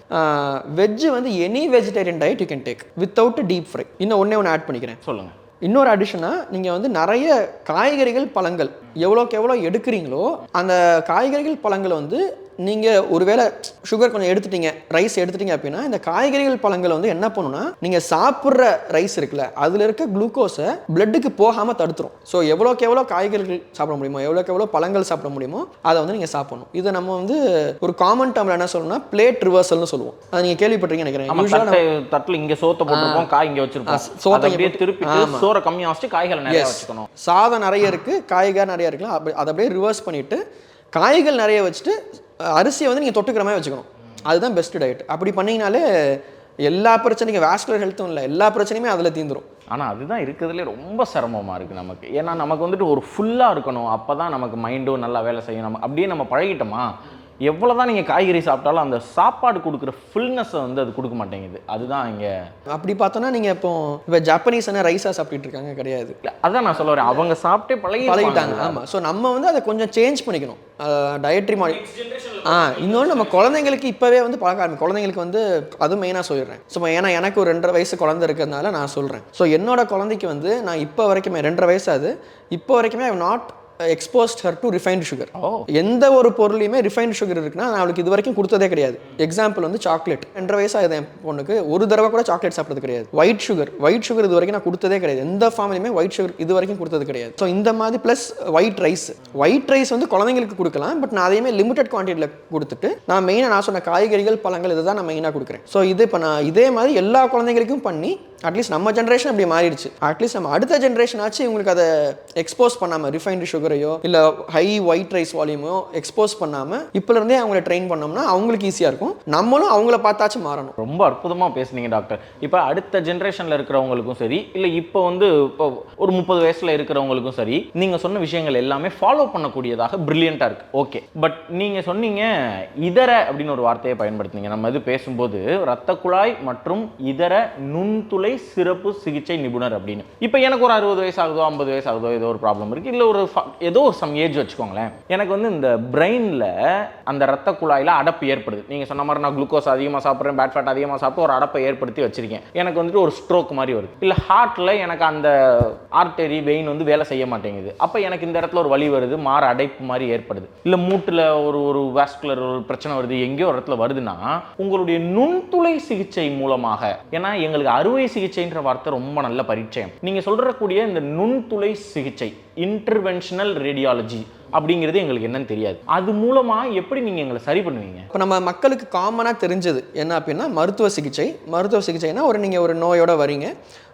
வெஜ்ஜு வந்து any vegetarian diet you can take without deep fry. இன்னும் ஒன்று ஆட் பண்ணிக்கிறேன். சொல்லுங்கள். இன்னொரு அடிஷனாக நீங்கள் வந்து நிறைய காய்கறிகள், பழங்கள் எவ்வளோக்கு எவ்வளோ எடுக்கிறீங்களோ அந்த காய்கறிகள், பழங்களை வந்து நீங்கள் ஒருவேளை சுகர் கொஞ்சம் எடுத்துட்டீங்க, ரைஸ் எடுத்துட்டீங்க அப்படின்னா இந்த காய்கறிகள், பழங்களை வந்து என்ன பண்ணுன்னா நீங்கள் சாப்பிட்ற ரைஸ் இருக்குல்ல அதில் இருக்க குளுக்கோஸை பிளட்டுக்கு போகாமல் தடுத்துரும். ஸோ எவ்வளோக்கு எவ்வளோ காய்கறிகள் சாப்பிட முடியுமோ, எவ்வளோக்கு எவ்வளோ பழங்கள் சாப்பிட முடியுமோ அதை வந்து நீங்கள் சாப்பிடணும். இதை நம்ம வந்து ஒரு காமன் டேர்மில் என்ன சொல்லணும்னா பிளேட் ரிவர்சல்னு சொல்லுவோம். அதை நீங்கள் கேள்விப்பட்டிருக்கீங்கன்னு நினைக்கிறேன். தட்டில் இங்கே சோத்தை போட்டுருப்போம், காய் இங்கே வச்சிருப்போம், சோத்தை அப்படியே திருப்பி சோறை கம்மியாக வச்சுட்டு காய்கள் நிறைய வச்சுக்கணும். சாதம் நிறைய இருக்குது, காய்கறி நிறைய இருக்குல்ல, அதை அப்படியே ரிவர்ஸ் பண்ணிவிட்டு காய்கள் நிறைய வச்சுட்டு அரிசியை வந்து நீங்கள் தொட்டுக்கிற மாதிரி வச்சுக்கணும். அதுதான் பெஸ்ட் டயட். அப்படி பண்ணிங்கனாலே எல்லா பிரச்சனைக்கும், வாஸ்குலர் ஹெல்த்தும் இல்லை, எல்லா பிரச்சனையுமே அதில் தீந்துடும். ஆனால் அதுதான் இருக்கிறதுலே ரொம்ப சிரமமாக இருக்குது நமக்கு. ஏன்னா நமக்கு வந்துட்டு ஒரு ஃபுல்லாக இருக்கணும், அப்போ தான் நமக்கு மைண்டும் நல்லா வேலை செய்யும். நம்ம அப்படியே நம்ம பழகிட்டோமா, எவ்வளோ தான் நீங்கள் காய்கறி சாப்பிட்டாலும் அந்த சாப்பாடு கொடுக்குற ஃபுல்னஸை வந்து அது கொடுக்க மாட்டேங்குது. அதுதான் இங்கே. அப்படி பார்த்தோன்னா நீங்கள் இப்போ ஜாப்பனீஸ் என்ன ரைஸாக சாப்பிட்டுட்டு இருக்காங்க கிடையாது. அதான் நான் சொல்ல வரேன், அவங்க சாப்பிட்டே பழகிட்டாங்க. ஆமாம். ஸோ நம்ம வந்து அதை கொஞ்சம் சேஞ்ச் பண்ணிக்கணும், டயட்ரி மாடி. இன்னொன்று நம்ம குழந்தைங்களுக்கு இப்போவே வந்து பழக்க ஆரம்பி. குழந்தைங்களுக்கு வந்து அதுவும் மெயினாக சொல்லிடுறேன். ஸோ ஏன்னா எனக்கு ஒரு 2.5 வயசு குழந்தை இருக்கிறதுனால நான் சொல்கிறேன். ஸோ என்னோட குழந்தைக்கு வந்து நான் இப்போ வரைக்குமே 2.5 வயசு ஆகுது, இப்போ வரைக்குமே I have not exposed her to refined sugar. எந்த ஒரு பொருளையுமே ரிஃபைன்டு சுகர் இருக்குன்னா நான் அவளுக்கு இது வரைக்கும் கொடுத்ததே கிடையாது. எக்ஸாம்பிள் வந்து சாக்லேட். 2.5 வயசு ஆகுது என் பொண்ணுக்கு, ஒரு தடவை கூட சாக்லேட் சாப்பிட்டது கிடையாது. ஒயிட் சுகர் இது வரைக்கும் நான் கொடுத்ததே கிடையாது. எந்த ஃபார்ம்லையுமே ஒயிட் சுகர் இது வரைக்கும் கொடுத்தது கிடையாது. ஸோ இந்த மாதிரி ப்ளஸ் ஒயிட் ரைஸ் வந்து குழந்தைங்களுக்கு கொடுக்கலாம், பட் நான் அதையுமே லிமிடெட் குவான்டிட்டியில் கொடுத்துட்டு நான் சொன்ன காய்கறிகள், பழங்கள் இதை தான் நான் மெயினாக கொடுக்குறேன். ஸோ இது இப்போ நான் இதே மாதிரி எல்லா குழந்தைங்களுக்கும் பண்ணி அட்லீஸ்ட் நம்ம ஜென்ரேஷன் அப்படி மாறிடுச்சு. அட்லீஸ்ட் நம்ம அடுத்த ஜென்ரேஷன் ஆச்சு இவங்களுக்கு அதை எக்ஸ்போஸ் பண்ணாமல், ரிஃபைன்டு சுகரையோ இல்லை ஹை ஒயிட் ரைஸ் வால்யூமோ எக்ஸ்போஸ் பண்ணாமல் இப்போலேருந்தே அவங்கள ட்ரெயின் பண்ணோம்னா அவங்களுக்கு ஈஸியாக இருக்கும். நம்மளும் அவங்கள பார்த்தாச்சும் மாறணும். ரொம்ப அற்புதமாக பேசுனீங்க டாக்டர். இப்போ அடுத்த ஜென்ரேஷனில் இருக்கிறவங்களுக்கும் சரி, இல்லை இப்போ இப்போ ஒரு 30 வயசில் இருக்கிறவங்களுக்கும் சரி, நீங்கள் சொன்ன விஷயங்கள் எல்லாமே ஃபாலோ பண்ணக்கூடியதாக பிரில்லியண்ட்டாக இருக்குது. ஓகே, பட் நீங்கள் சொன்னீங்க இதர அப்படின்னு ஒரு வார்த்தையை பயன்படுத்தினீங்க. நம்ம இது பேசும்போது இரத்த குழாய் மற்றும் இதர நுண்துளை சிறப்பு சிகிச்சை நிபுணர் அப்படின்னு. இப்போ எனக்கு ஒரு 60 வயசு ஆகுதோ 50 வயசு ஆகுதோ ஏதோ ஒரு ப்ராப்ளம் இருக்குது, இல்லை ஏதோ ஒரு சம் ஏஜ் வச்சுக்கோங்களேன், எனக்கு இந்த பிரெயினில் அந்த ரத்த குழாயில் அடப்பு ஏற்படுது. நீங்கள் சொன்ன மாதிரி நான் குளுக்கோஸ் அதிகமாக சாப்பிட்றேன், பேட் ஃபேட் அதிகமாக சாப்பிட்டு ஒரு அடப்பை ஏற்படுத்தி வச்சிருக்கேன். எனக்கு ஒரு ஸ்ட்ரோக் மாதிரி வருது. இல்லை ஹார்ட்டில் எனக்கு அந்த ஆர்டரி வெயின் வேலை செய்ய மாட்டேங்குது. அப்போ எனக்கு இந்த இடத்துல ஒரு வலி வருது, மாற அடைப்பு மாதிரி ஏற்படுது. இல்லை மூட்டில் ஒரு வாஸ்குலர் ஒரு பிரச்சனை வருது, எங்கேயோ ஒரு இடத்துல வருதுன்னா உங்களுடைய நுண்துளை சிகிச்சை மூலமாக, ஏன்னா எங்களுக்கு அறுவை சிகிச்சைன்ற வார்த்தை ரொம்ப நல்ல பரிச்சயம். நீங்கள் சொல்றக்கூடிய இந்த நுண்துளை சிகிச்சை இன்டர்வென்ஷனல் ரேடியாலஜி அப்படிங்கிறது எங்களுக்கு என்னன்னு தெரியாது. அது மூலமா எப்படி நீங்க எங்களை சரி பண்ணுவீங்க? இப்போ நம்ம மக்களுக்கு காமனாக தெரிஞ்சது என்ன அப்படின்னா மருத்துவ சிகிச்சை. மருத்துவ சிகிச்சைனா நீங்கள் ஒரு நோயோட வரீங்க,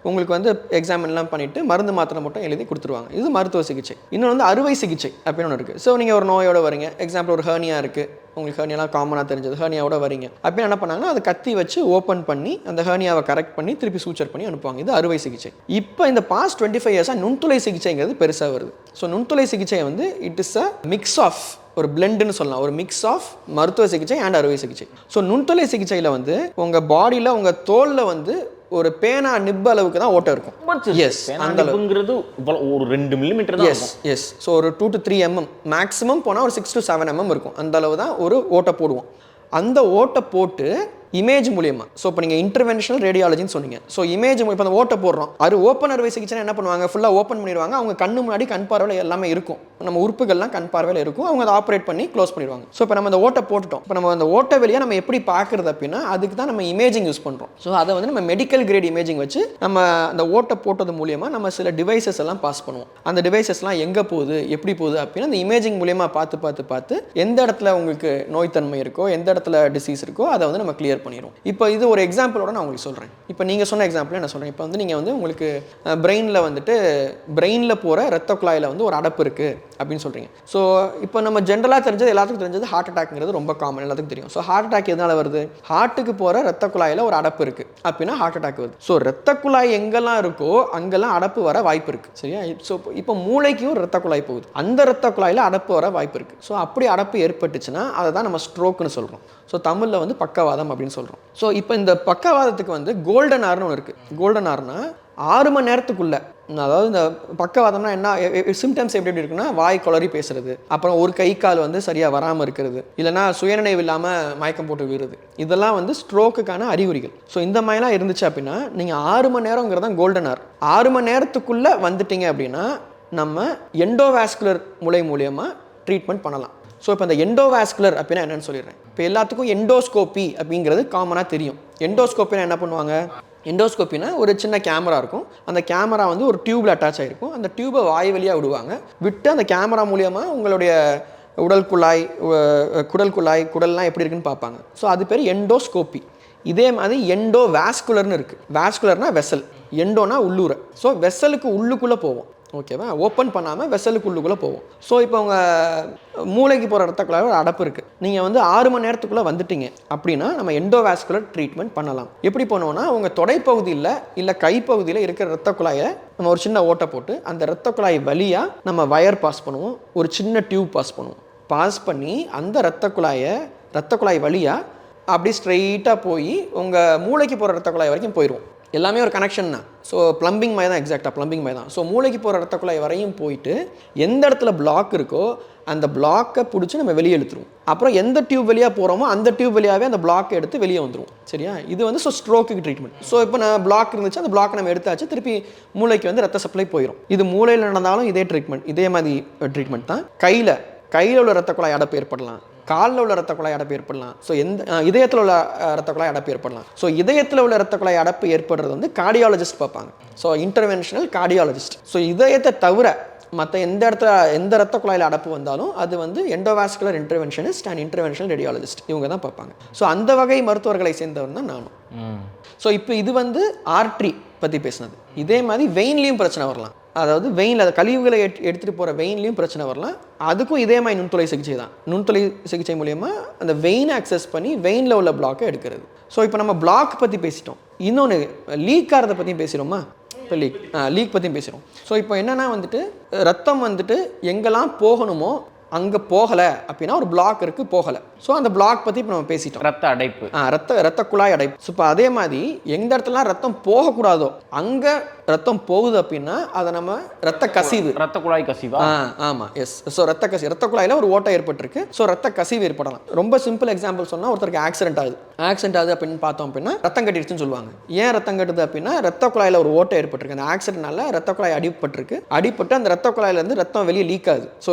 உங்களுக்கு எக்ஸாமின்லாம் பண்ணிவிட்டு மருந்து மாத்திரை மட்டும் எழுதி கொடுத்துருவாங்க. இது மருத்துவ சிகிச்சை. இன்னொன்று அறுவை சிகிச்சை அப்படின்னு ஒன்று இருக்குது. ஸோ நீங்கள் ஒரு நோயோட வரீங்க, எக்ஸாம்பிள் ஒரு ஹர்னியா இருக்குது, உங்களுக்கு ஹர்னியாலாம் காமனாக தெரிஞ்சது, ஹர்னியாவோட வரீங்க அப்படின்னு என்ன பண்ணாங்கன்னா அதை கத்தி வச்சு ஓப்பன் பண்ணி அந்த ஹர்னியாவை கரெக்ட் பண்ணி திருப்பி சூச்சர் பண்ணி அனுப்புவாங்க. இது அறுவை சிகிச்சை. இப்போ இந்த பாஸ்ட் 25 இயர்ஸாக நுண்துளை சிகிச்சைங்கிறது பெருசாக வருது. ஸோ நுண்துளை சிகிச்சை it is a mix of, ஒரு பிளெண்டுன்னு சொல்லலாம், ஒரு மிக்ஸ் ஆஃப் மருத்துவ சிகிச்சை அண்ட் அறுவை சிகிச்சை. ஸோ நுண்துளை சிகிச்சையில் உங்கள் பாடியில் உங்கள் தோலில் ஒரு பேனா நிப் அளவுக்கு தான் ஓட்டை இருக்கும். எஸ், அந்த அளவுங்கிறது ஒரு 2 மில்லிமீட்டர் தான். எஸ். ஸோ ஒரு 2 to 3 mm, மேக்ஸிமம் போனால் ஒரு 6 to 7 mm இருக்கும். அந்த அளவு தான் ஒரு ஓட்டை போடுவோம். அந்த ஓட்டை போட்டு இமேஜ் மூலியமா, ஸோ இப்போ நீங்கள் இன்டர்வென்ஷனல் ரேடியாலஜின்னு சொன்னீங்க. ஸோ இமேஜ் இப்போ அந்த ஓட்டை போடுறோம், அது ஓப்பன் அறுவை சிகிச்சை என்ன பண்ணுவாங்க, ஃபுல்லாக ஓப்பன் பண்ணிடுவாங்க. அவங்க கண்ணு முன்னாடி கண் பார்வையில் எல்லாமே இருக்கும், நம்ம உறுப்புகள்லாம் கண் பார்வையில் இருக்கும். அவங்க அதை ஆப்ரேட் பண்ணி க்ளோஸ் பண்ணிடுவாங்க. ஸோ இப்போ நம்ம அந்த ஓட்டை போட்டுட்டோம். இப்போ நம்ம அந்த ஓட்டை வெளியே நம்ம எப்படி பார்க்குறது அப்படின்னா அதுக்கு தான் நம்ம இமேஜிங் யூஸ் பண்ணுறோம். ஸோ அதை நம்ம மெடிக்கல் கிரேட் இமேஜிங் வச்சு நம்ம அந்த ஓட்டை போட்டது மூலியமாக நம்ம சில டிவைசஸ் எல்லாம் பாஸ் பண்ணுவோம். அந்த டிவைசஸ்லாம் எங்கே போகுது எப்படி போகுது அப்படின்னா அந்த இமேஜிங் மூலியமாக பார்த்து எந்த இடத்துல உங்களுக்கு நோய்த்தன்மை இருக்கோ, எந்த இடத்துல டிசீஸ் இருக்கோ அதை நம்ம கிளியர் பண்ணிடுவோம். இப்போ இது ஒரு எக்ஸாம்பிளோட நான் உங்களுக்கு சொல்கிறேன். இப்போ நீங்கள் சொன்ன எக்ஸாம்பிள் நான் சொல்கிறேன். இப்போ நீங்கள் உங்களுக்கு பிரெயினில் போகிற ரத்த குழாயில் ஒரு அடப்பு இருக்குது அப்படின்னு சொல்கிறீங்க. ஸோ இப்போ நம்ம ஜென்ரலாக தெரிஞ்சது, எல்லாத்துக்கும் தெரிஞ்சது ஹார்ட் அட்டாக்ங்கிறது ரொம்ப காமன், எல்லாத்துக்கும் தெரியும். ஸோ ஹார்ட் அட்டாக் எதனால் வருது, ஹார்ட்டுக்கு போகிற ரத்த குழாயில் ஒரு அடப்பு இருக்குது அப்படின்னா ஹார்ட் அட்டாக் வருது. ஸோ ரத்த குழாய் எங்கெல்லாம் இருக்கோ அங்கெல்லாம் அடப்பு வர வாய்ப்பு இருக்குது. சரியா? ஸோ இப்போ மூளைக்கும் ஒரு ரத்த குழாய் போகுது, அந்த ரத்த குழாயில் அடப்பு வர வாய்ப்பு இருக்குது. ஸோ அப்படி அடப்பு ஏற்பட்டுச்சுன்னா அதை தான் நம்ம ஸ்ட்ரோக்னு சொல்கிறோம். ஸோ தமிழில் பக்கவாதம் அப்படின்னு சொல்கிறோம். ஸோ இப்போ இந்த பக்கவாதத்துக்கு கோல்டன் ஹார்னு ஒன்று இருக்குது. கோல்டன் ஹார்னா 6 மணி நேரத்துக்குள்ள, அதாவது இந்த பக்கவாதம்னா என்ன சிம்டம்ஸ் எப்படி இருக்குன்னா வாய் குளறி பேசுறது, அப்புறம் ஒரு கை கால் சரியாக வராமல் இருக்கிறது, இல்லைனா சுயநினைவு இல்லாமல் மயக்கம் போட்டு விடுறது, இதெல்லாம் ஸ்ட்ரோக்குக்கான அறிகுறிகள். ஸோ இந்த மாதிரிலாம் இருந்துச்சு அப்படின்னா நீங்கள் 6 மணி நேரங்கிறது தான் கோல்டன் ஹார். 6 மணி நேரத்துக்குள்ளே வந்துட்டீங்க அப்படின்னா நம்ம எண்டோவாஸ்குலர் மூளை மூலியமாக ட்ரீட்மெண்ட் பண்ணலாம். ஸோ இப்போ இந்த எண்டோவாஸ்குலர் அப்படின்னா என்னன்னு சொல்லிடுறேன். இப்போ எல்லாத்துக்கும் எண்டோஸ்கோப்பி அப்படிங்கிறது காமனாக தெரியும். எண்டோஸ்கோப்பினா என்ன பண்ணுவாங்க, எண்டோஸ்கோப்பினா ஒரு சின்ன கேமரா இருக்கும். அந்த கேமரா ஒரு டியூப்ல அட்டாச் ஆகிருக்கும். அந்த டியூபை வாய் வழியாக விடுவாங்க. விட்டு அந்த கேமரா மூலியமாக உங்களுடைய உடல் குழாய், குடல்லாம் எப்படி இருக்குன்னு பார்ப்பாங்க. ஸோ அது பேர் எண்டோஸ்கோப்பி. இதே மாதிரி எண்டோவாஸ்குலர்னு இருக்குது. வாஸ்குலர்னா வெசல், எண்டோனா உள்ளூர. ஸோ வெசலுக்கு உள்ளுக்குள்ளே போவோம். ஓகேவா? ஓப்பன் பண்ணாமல் வெசலுக்கு உள்ளுக்குள்ளே போவோம். ஸோ இப்போ உங்கள் மூளைக்கு போகிற ரத்த குழாயில் ஒரு அடப்பு இருக்குது. நீங்கள் 6 மணி நேரத்துக்குள்ளே வந்துட்டீங்க அப்படின்னா நம்ம எண்டோவாஸ்குலர் ட்ரீட்மெண்ட் பண்ணலாம். எப்படி பண்ணுவோம்னா உங்கள் தொடைப்பகுதியில் இல்லை கைப்பகுதியில் இருக்கிற ரத்த குழாயை நம்ம ஒரு சின்ன ஓட்டை போட்டு அந்த ரத்த குழாய் வழியாக நம்ம வயர் பாஸ் பண்ணுவோம், ஒரு சின்ன டியூப் பாஸ் பண்ணுவோம். பாஸ் பண்ணி அந்த ரத்த குழாய் வழியாக அப்படி ஸ்ட்ரெயிட்டாக போய் உங்கள் மூளைக்கு போகிற ரத்த குழாய் வரைக்கும் போயிடுவோம். எல்லாமே ஒரு கனெக்ஷன் தான். ஸோ ப்ளம்பிங் மாதிரி தான், எக்ஸாக்டாக ப்ளம்பிங் மாதிரி தான். ஸோ மூளைக்கு போகிற ரத்த குழாய் வரையும் போயிட்டு எந்த இடத்துல பிளாக் இருக்கோ அந்த பிளாக்கை பிடிச்சி நம்ம வெளியே இழுத்துருவோம். அப்புறம் எந்த டியூப் வழியாக போகிறோமோ அந்த டியூப் வழியாகவே அந்த பிளாக்கை எடுத்து வெளியே வந்துடும். சரியா? இது ஸோ ஸ்ட்ரோக்கு ட்ரீட்மெண்ட். ஸோ இப்போ நான் பிளாக் இருந்துச்சு, அந்த பிளாக்கை நம்ம எடுத்தாச்சு, திருப்பி மூளைக்கு ரத்த சப்ளை போயிடும். இது மூளையில் நடந்தாலும் இதே ட்ரீட்மெண்ட், இதே மாதிரி ட்ரீட்மெண்ட் தான். கையில் உள்ள ரத்த குழாய் அடப்பு ஏற்படலாம், காலில் உள்ள ரத்த குழாய் அடப்பு ஏற்படலாம். ஸோ இதயத்தில் உள்ள ரத்த குழாய் அடப்பு ஏற்படலாம். ஸோ இதயத்தில் உள்ள ரத்த குழாய் அடப்பு ஏற்படுறது கார்டியாலஜிஸ்ட் பார்ப்பாங்க. So interventional cardiologist. ஸோ இதயத்தை தவிர மற்ற எந்த ரத்த குழாயில் அடப்பு வந்தாலும் அது endovascular interventionist and interventional radiologist, இவங்க தான் பார்ப்பாங்க. ஸோ அந்த வகை மருத்துவர்களை சேர்ந்தவர் தான் நானும். ஸோ இப்போ இது ஆர்ட்ரி பற்றி பேசினது. இதே மாதிரி வெயின்லேயும் பிரச்சனை வரலாம். அதாவது வெயினில் அதை கழிவுகளை எடுத்துகிட்டு போகிற வெயின்லேயும் பிரச்சனை வரலாம். அதுக்கும் இதே மாதிரி நுண்துளை சிகிச்சை தான். நுண்துளை சிகிச்சை மூலயமா அந்த வெயினை அக்சஸ் பண்ணி வெயினில் உள்ள பிளாக்கை எடுக்கிறது. ஸோ இப்போ நம்ம பிளாக் பற்றி பேசிட்டோம். இன்னொன்று லீக் ஆகிறத பற்றியும் பேசுகிறோமா? இப்போ லீக் பற்றியும் பேசுகிறோம். ஸோ இப்போ என்னென்னா வந்துட்டு ரத்தம் வந்துட்டு எங்கெல்லாம் போகணுமோ அங்கே போகலை அப்படின்னா ஒரு பிளாக் இருக்குது, போகலை. ஸோ அந்த பிளாக் பற்றி இப்போ நம்ம பேசிட்டோம். ரத்த அடைப்பு, ரத்த குழாய் அடைப்பு. ஸோ இப்போ அதே மாதிரி எந்த இடத்துலலாம் ரத்தம் போகக்கூடாதோ அங்கே ரத்தம் போகுது அப்படின்னா அதை நம்ம ரத்த கசிவு, ரத்த குழாய் கசிவா? ஆமாம், எஸ். ஸோ ரத்த கசிவு, ரத்த குழாயில் ஒரு ஓட்டை ஏற்பட்டிருக்கு. ஸோ ரத்த கசிவு ஏற்படலாம். ரொம்ப சிம்பிள் எக்ஸாம்பிள் சொன்னால், ஒருத்தருக்கு ஆக்சிடென்ட் ஆகுது அப்படின்னு பார்த்தோம் அப்படின்னா ரத்தம் கட்டிடுச்சுன்னு சொல்லுவாங்க. ஏன் ரத்தம் கட்டுது அப்படின்னா ரத்த குழாயில் ஒரு ஓட்டை ஏற்பட்டிருக்கு. அந்த ஆக்சிடென்ட்னால ரத்த குழாய் அடிபட்டு அந்த ரத்த குழாயிலேருந்து ரத்தம் வெளியே லீக் ஆகுது. ஸோ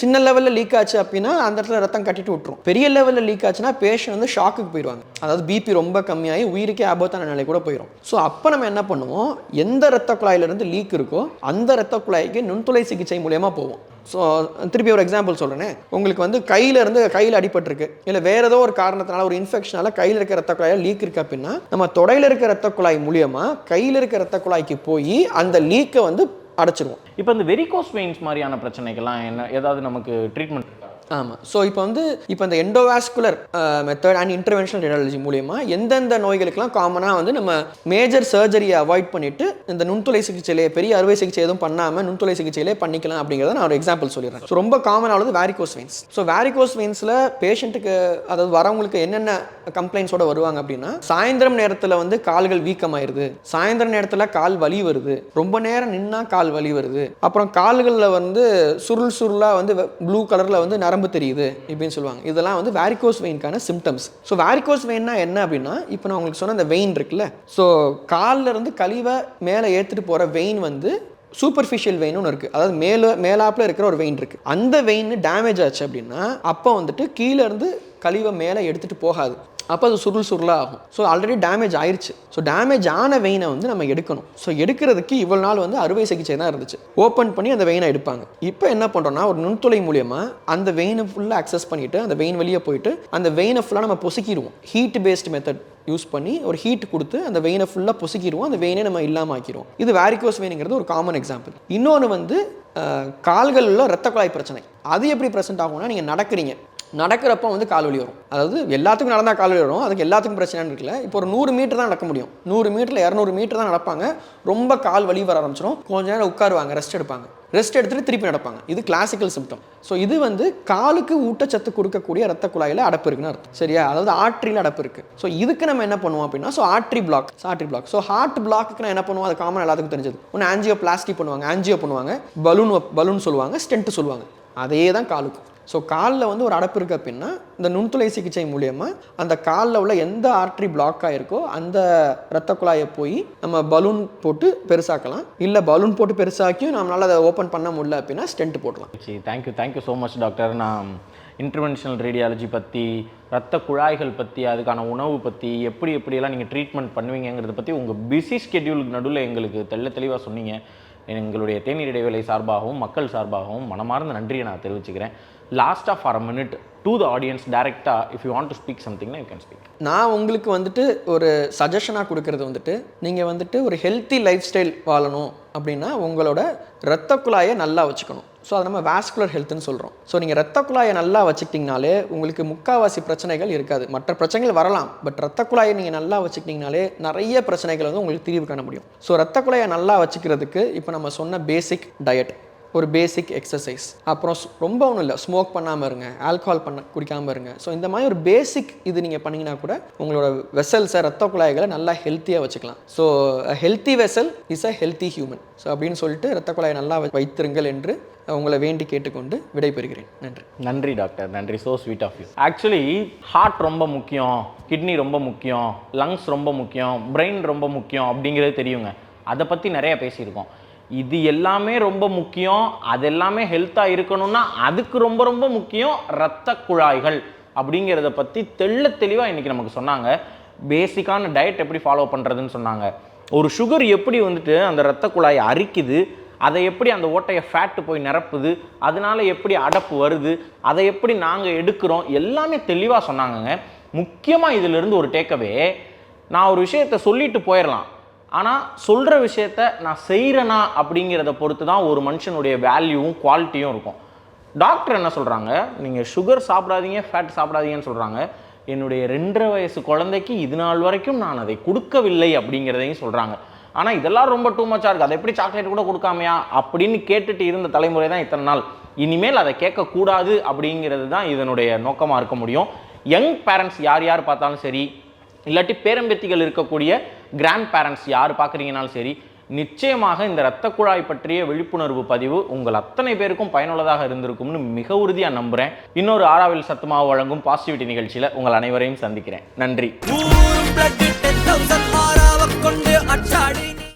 சின்ன லெவலில் லீக் ஆச்சு அப்படின்னா அந்த இடத்துல ரத்தம் கட்டிட்டு விட்டுரும். பெரிய லெவலில் லீக் ஆச்சுன்னா பேஷண்ட் வந்து ஷாக்குக்கு போயிடுவாங்க. அதாவது பிபி ரொம்ப கம்மியாகி உயிருக்கே ஆபத்தான நிலை கூட போயிடும். ஸோ அப்போ நம்ம என்ன பண்ணுவோம், எந்த ரத்த குழாயிலிருந்து லீக் இருக்கோ அந்த ரத்த குழாய்க்கு நுண்துளை சிகிச்சை மூலமா போவோம். ஸோ திருப்பி ஒரு எக்ஸாம்பிள் சொல்கிறேன். உங்களுக்கு வந்து கையில் அடிபட்டிருக்கு, இல்லை வேறு ஏதோ ஒரு காரணத்தினால ஒரு இன்ஃபெக்ஷனால கையில் இருக்க ரத்த குழாயில் லீக் இருக்குது அப்படின்னா நம்ம தொடையில் இருக்க ரத்த குழாய் மூலியமாக கையில் இருக்க ரத்த குழாய்க்கு போய் அந்த லீக்கை வந்து அடைச்சிருவோம். இப்போ இந்த வெரிகோஸ் வெயின்ஸ் மாதிரியான பிரச்சனைகள்லாம் என்ன, ஏதாவது நமக்கு ட்ரீட்மெண்ட்? ஆமாம். ஸோ இப்போ இந்த endovascular method and interventional radiology மூலியமா எந்தெந்த நோய்களுக்கெல்லாம் காமனாக வந்து நம்ம மேஜர் சர்ஜரியை அவாய்ட் பண்ணிட்டு இந்த நுண்துளை சிகிச்சையிலே, பெரிய அறுவை சிகிச்சை எதுவும் பண்ணாமல் நுண்துளை சிகிச்சையிலே பண்ணிக்கலாம் அப்படிங்கிறத நான் ஒரு எக்ஸாம்பிள் சொல்லிடுறேன். ஸோ ரொம்ப காமனானது வேரிகோஸ் வெயின்ஸ். ஸோ வேரிகோஸ் வெயின்ஸில் பேஷண்ட்டுக்கு, அதாவது வரவங்களுக்கு என்னென்ன கம்ப்ளைண்ட்ஸோட வருவாங்க அப்படின்னா, சாயந்தரம் நேரத்தில் வந்து கால்கள் வீக்கமாயிருது, சாயந்தரம் நேரத்தில் கால் வலி வருது, ரொம்ப நேரம் நின்னா கால் வலி வருது, அப்புறம் கால்களில் வந்து சுருளாக வந்து ப்ளூ கலரில் வந்து நரம்பு தெரியுது இப்படின்னு சொல்லுவாங்க. இதெல்லாம் வந்து வேரிகோஸ் வெயின்கான சிம்டம்ஸ். ஸோ வேரிகோஸ் வெயின்னா என்ன அப்படின்னா, இப்போ நான் உங்களுக்கு சொன்ன அந்த வெயின் இருக்குல்ல, ஸோ காலில் இருந்து கழிவை மேலே ஏற்றிட்டு போகிற வெயின் வந்து சூப்பர்ஃபிஷியல் வெயின் ஒன்று இருக்குது. அதாவது மேலாப்பில் இருக்கிற ஒரு வெயின் இருக்குது. அந்த வெயின் டேமேஜ் ஆச்சு அப்படின்னா அப்போ வந்துட்டு கீழே இருந்து கழிவை மேலே எடுத்துகிட்டு போகாது. அப்போ அது சுருளாக ஆகும். ஸோ ஆல்ரெடி டேமேஜ் ஆயிடுச்சு. ஸோ டேமேஜ் ஆன வெயினை வந்து நம்ம எடுக்கணும். ஸோ எடுக்கிறதுக்கு இவ்வளோ நாள் வந்து அறுவை சிகிச்சை தான் இருந்துச்சு. ஓப்பன் பண்ணி அந்த வெயினை எடுப்பாங்க. இப்போ என்ன பண்ணுறோம்னா, ஒரு நுண்துளை மூலியமாக அந்த வெயினை ஃபுல்லாக அக்சஸ் பண்ணிவிட்டு அந்த வெயின் வெளியே போயிட்டு அந்த வெயினை ஃபுல்லாக நம்ம பொசுக்கிடுவோம். ஹீட் பேஸ்ட் மெத்தட் யூஸ் பண்ணி ஒரு ஹீட் கொடுத்து அந்த வெயினை ஃபுல்லாக பொசுக்கிடுவோம். அந்த வெயினை நம்ம இல்லாமல் ஆக்கிடுவோம். இது வேரிகோஸ் வெயினுங்கிறது ஒரு காமன் எக்ஸாம்பிள். இன்னொன்று வந்து கால்களில் உள்ள ரத்த குழாய் பிரச்சனை. அது எப்படி ப்ரெசென்ட் ஆகும்னா, நீங்கள் நடக்கிறப்போ வந்து கால் வலி வரும். அதாவது எல்லாத்துக்கும் நடந்தால் கால் வலி வரும், அதுக்கு எல்லாத்துக்கும் பிரச்சனைன்னு இருக்குல்ல. இப்போ ஒரு 100 மீட்டர் தான் நடக்க முடியும், 100 மீட்டரில் 200 மீட்டர் தான் நடப்பாங்க. ரொம்ப கால் வலி வர ஆரம்பிச்சிடும். கொஞ்ச நேரம் உட்காருவாங்க, ரெஸ்ட் எடுத்துகிட்டு திருப்பி நடப்பாங்க. இது கிளாசிக்கல் சிம்டம். ஸோ இது வந்து காலுக்கு ஊட்டச்சத்து கொடுக்கக்கூடிய ரத்த குழாயில் அடப்பு இருக்குன்னு அர்த்தம். சரியா? அதாவது ஆர்ட்ரியில் அடப்பு இருக்குது. ஸோ இதுக்கு நம்ம என்ன பண்ணுவோம் அப்படின்னா, so artery block. So heart பிளாக்கு நான் என்ன பண்ணுவோம், அது காமன் எல்லாத்துக்கும் தெரிஞ்சது. ஒன்று ஆன்ஜியோ பிளாஸ்டி பண்ணுவாங்க, பலூன் சொல்லுவாங்க, ஸ்டென்ட் சொல்லுவாங்க. அதே தான் காலுக்கும். ஸோ காலில் வந்து ஒரு அடப்பு இருக்குது அப்படின்னா இந்த நுண்துளை சிகிச்சை மூலியமாக அந்த காலில் உள்ள எந்த ஆர்ட்ரி பிளாக் ஆகிருக்கோ அந்த ரத்த குழாயை போய் நம்ம பலூன் போட்டு பெருசாக்கலாம். இல்லை பலூன் போட்டு பெருசாக்கியும் நம்மளால் அதை ஓப்பன் பண்ண முடியல அப்படின்னா ஸ்டென்ட் போடலாம். Thank you so much doctor. நான் இன்டர்வென்ஷனல் ரேடியாலஜி பற்றி, ரத்த குழாய்கள் பற்றி, அதுக்கான உணவு பற்றி, எப்படியெல்லாம் நீங்கள் ட்ரீட்மெண்ட் பண்ணுவீங்கிறத பற்றி உங்கள் பிஸி ஸ்கெட்யூலுக்கு நடுவில் எங்களுக்கு தெளிவாக சொன்னீங்க. எங்களுடைய தேநீர் இடைவேளை சார்பாகவும் மக்கள் சார்பாகவும் மனமார்ந்த நன்றியை நான் தெரிவிச்சுக்கிறேன். லாஸ்ட்டாக for a minute to the audience டைரெக்டாக if you want to speak சம்திங்னா யூ கேன் ஸ்பீக். நான் உங்களுக்கு வந்துட்டு ஒரு சஜஷனாக கொடுக்கறது வந்துட்டு, நீங்கள் வந்துட்டு ஒரு ஹெல்த்தி லைஃப் ஸ்டைல் வாழணும் அப்படின்னா உங்களோட ரத்த குழாயை நல்லா வச்சுக்கணும். ஸோ அதை நம்ம வாஸ்குலர் ஹெல்த்னு சொல்கிறோம். ஸோ நீங்கள் ரத்த குழாயை நல்லா வச்சுக்கிட்டிங்கனாலே உங்களுக்கு முக்கால்வாசி பிரச்சனைகள் இருக்காது. மற்ற பிரச்சனைகள் வரலாம், பட் ரத்த குழாயை நீங்கள் நல்லா வச்சுக்கிட்டிங்கனாலே நிறைய பிரச்சனைகள் வந்து உங்களுக்கு தீர்வு காண முடியும். ஸோ ரத்த குழாயை நல்லா வச்சுக்கிறதுக்கு இப்போ நம்ம சொன்ன பேசிக் டயட், ஒரு பேசிக் எக்ஸசைஸ், அப்புறம் ரொம்ப ஒன்றும் இல்லை, ஸ்மோக் பண்ணாமல் இருங்க, ஆல்கஹால் குடிக்காமல் இருங்க. ஸோ இந்த மாதிரி ஒரு பேசிக் இது நீங்கள் பண்ணிங்கன்னா கூட உங்களோட வெசல்ஸை, ரத்த குழாய்களை நல்லா ஹெல்த்தியாக வச்சுக்கலாம். So healthy vessel is a healthy human. So அப்படின்னு சொல்லிட்டு ரத்த குழாயை நல்லா வைத்திருங்கள் என்று உங்களை வேண்டி கேட்டுக்கொண்டு விடைபெறுகிறேன். நன்றி டாக்டர், நன்றி. So sweet of you. Actually heart ரொம்ப முக்கியம், கிட்னி ரொம்ப முக்கியம், லங்ஸ் ரொம்ப முக்கியம், பிரெயின் ரொம்ப முக்கியம் அப்படிங்கிறது தெரியுங்க. அதை பற்றி நிறைய பேசியிருக்கோம். இது எல்லாமே ரொம்ப முக்கியம், அது எல்லாமே ஹெல்த்தாக இருக்கணும்னா அதுக்கு ரொம்ப முக்கியம் இரத்த குழாய்கள் அப்படிங்கிறத பற்றி தெளிவாக இன்றைக்கி நமக்கு சொன்னாங்க. பேசிக்கான டயட் எப்படி ஃபாலோ பண்ணுறதுன்னு சொன்னாங்க. ஒரு சுகர் எப்படி வந்துட்டு அந்த இரத்த குழாயை அரிக்குது, அதை எப்படி அந்த ஓட்டையை ஃபேட்டு போய் நிரப்புது, அதனால எப்படி அடப்பு வருது, அதை எப்படி நாங்கள் எடுக்கிறோம், எல்லாமே தெளிவாக சொன்னாங்கங்க. முக்கியமாக இதிலிருந்து ஒரு டேக்கவே, நான் ஒரு விஷயத்தை சொல்லிட்டு போயிடலாம், ஆனால் சொல்கிற விஷயத்த நான் செய்கிறேனா அப்படிங்கிறத பொறுத்து தான் ஒரு மனுஷனுடைய வேல்யூவும் குவாலிட்டியும் இருக்கும். டாக்டர் என்ன சொல்கிறாங்க, நீங்கள் சுகர் சாப்பிடாதீங்க, ஃபேட் சாப்பிடாதீங்கன்னு சொல்கிறாங்க. என்னுடைய 2.5 வயசு குழந்தைக்கு இது நாள் வரைக்கும் நான் அதை கொடுக்கவில்லை அப்படிங்கிறதையும் சொல்கிறாங்க. ஆனால் இதெல்லாம் ரொம்ப டூ மச்சாக இருக்குது, அதை எப்படி சாக்லேட் கூட கொடுக்காமையா அப்படின்னு கேட்டுட்டு இருந்த தலைமுறை தான் இத்தனை நாள். இனிமேல் அதை கேட்கக்கூடாது அப்படிங்கிறது தான் இதனுடைய நோக்கமாக இருக்க முடியும். யங் பேரண்ட்ஸ் யார் யார் பார்த்தாலும் சரி, இல்லாட்டி பேரம்பேத்திகள் இருக்கக்கூடிய கிராண்ட் பேரண்ட்ஸ் யார் பார்க்குறீங்கனாலும் சரி, நிச்சயமாக இந்த இரத்த குழாய் பற்றிய விழிப்புணர்வு பதிவு உங்கள் அத்தனை பேருக்கும் பயனுள்ளதாக இருந்திருக்கும்னு மிக உறுதியாக நம்புகிறேன். இன்னொரு ஆறாவில் சத்துமாவு வழங்கும் பாசிட்டிவிட்டி நிகழ்ச்சியில் உங்கள் அனைவரையும் சந்திக்கிறேன். நன்றி.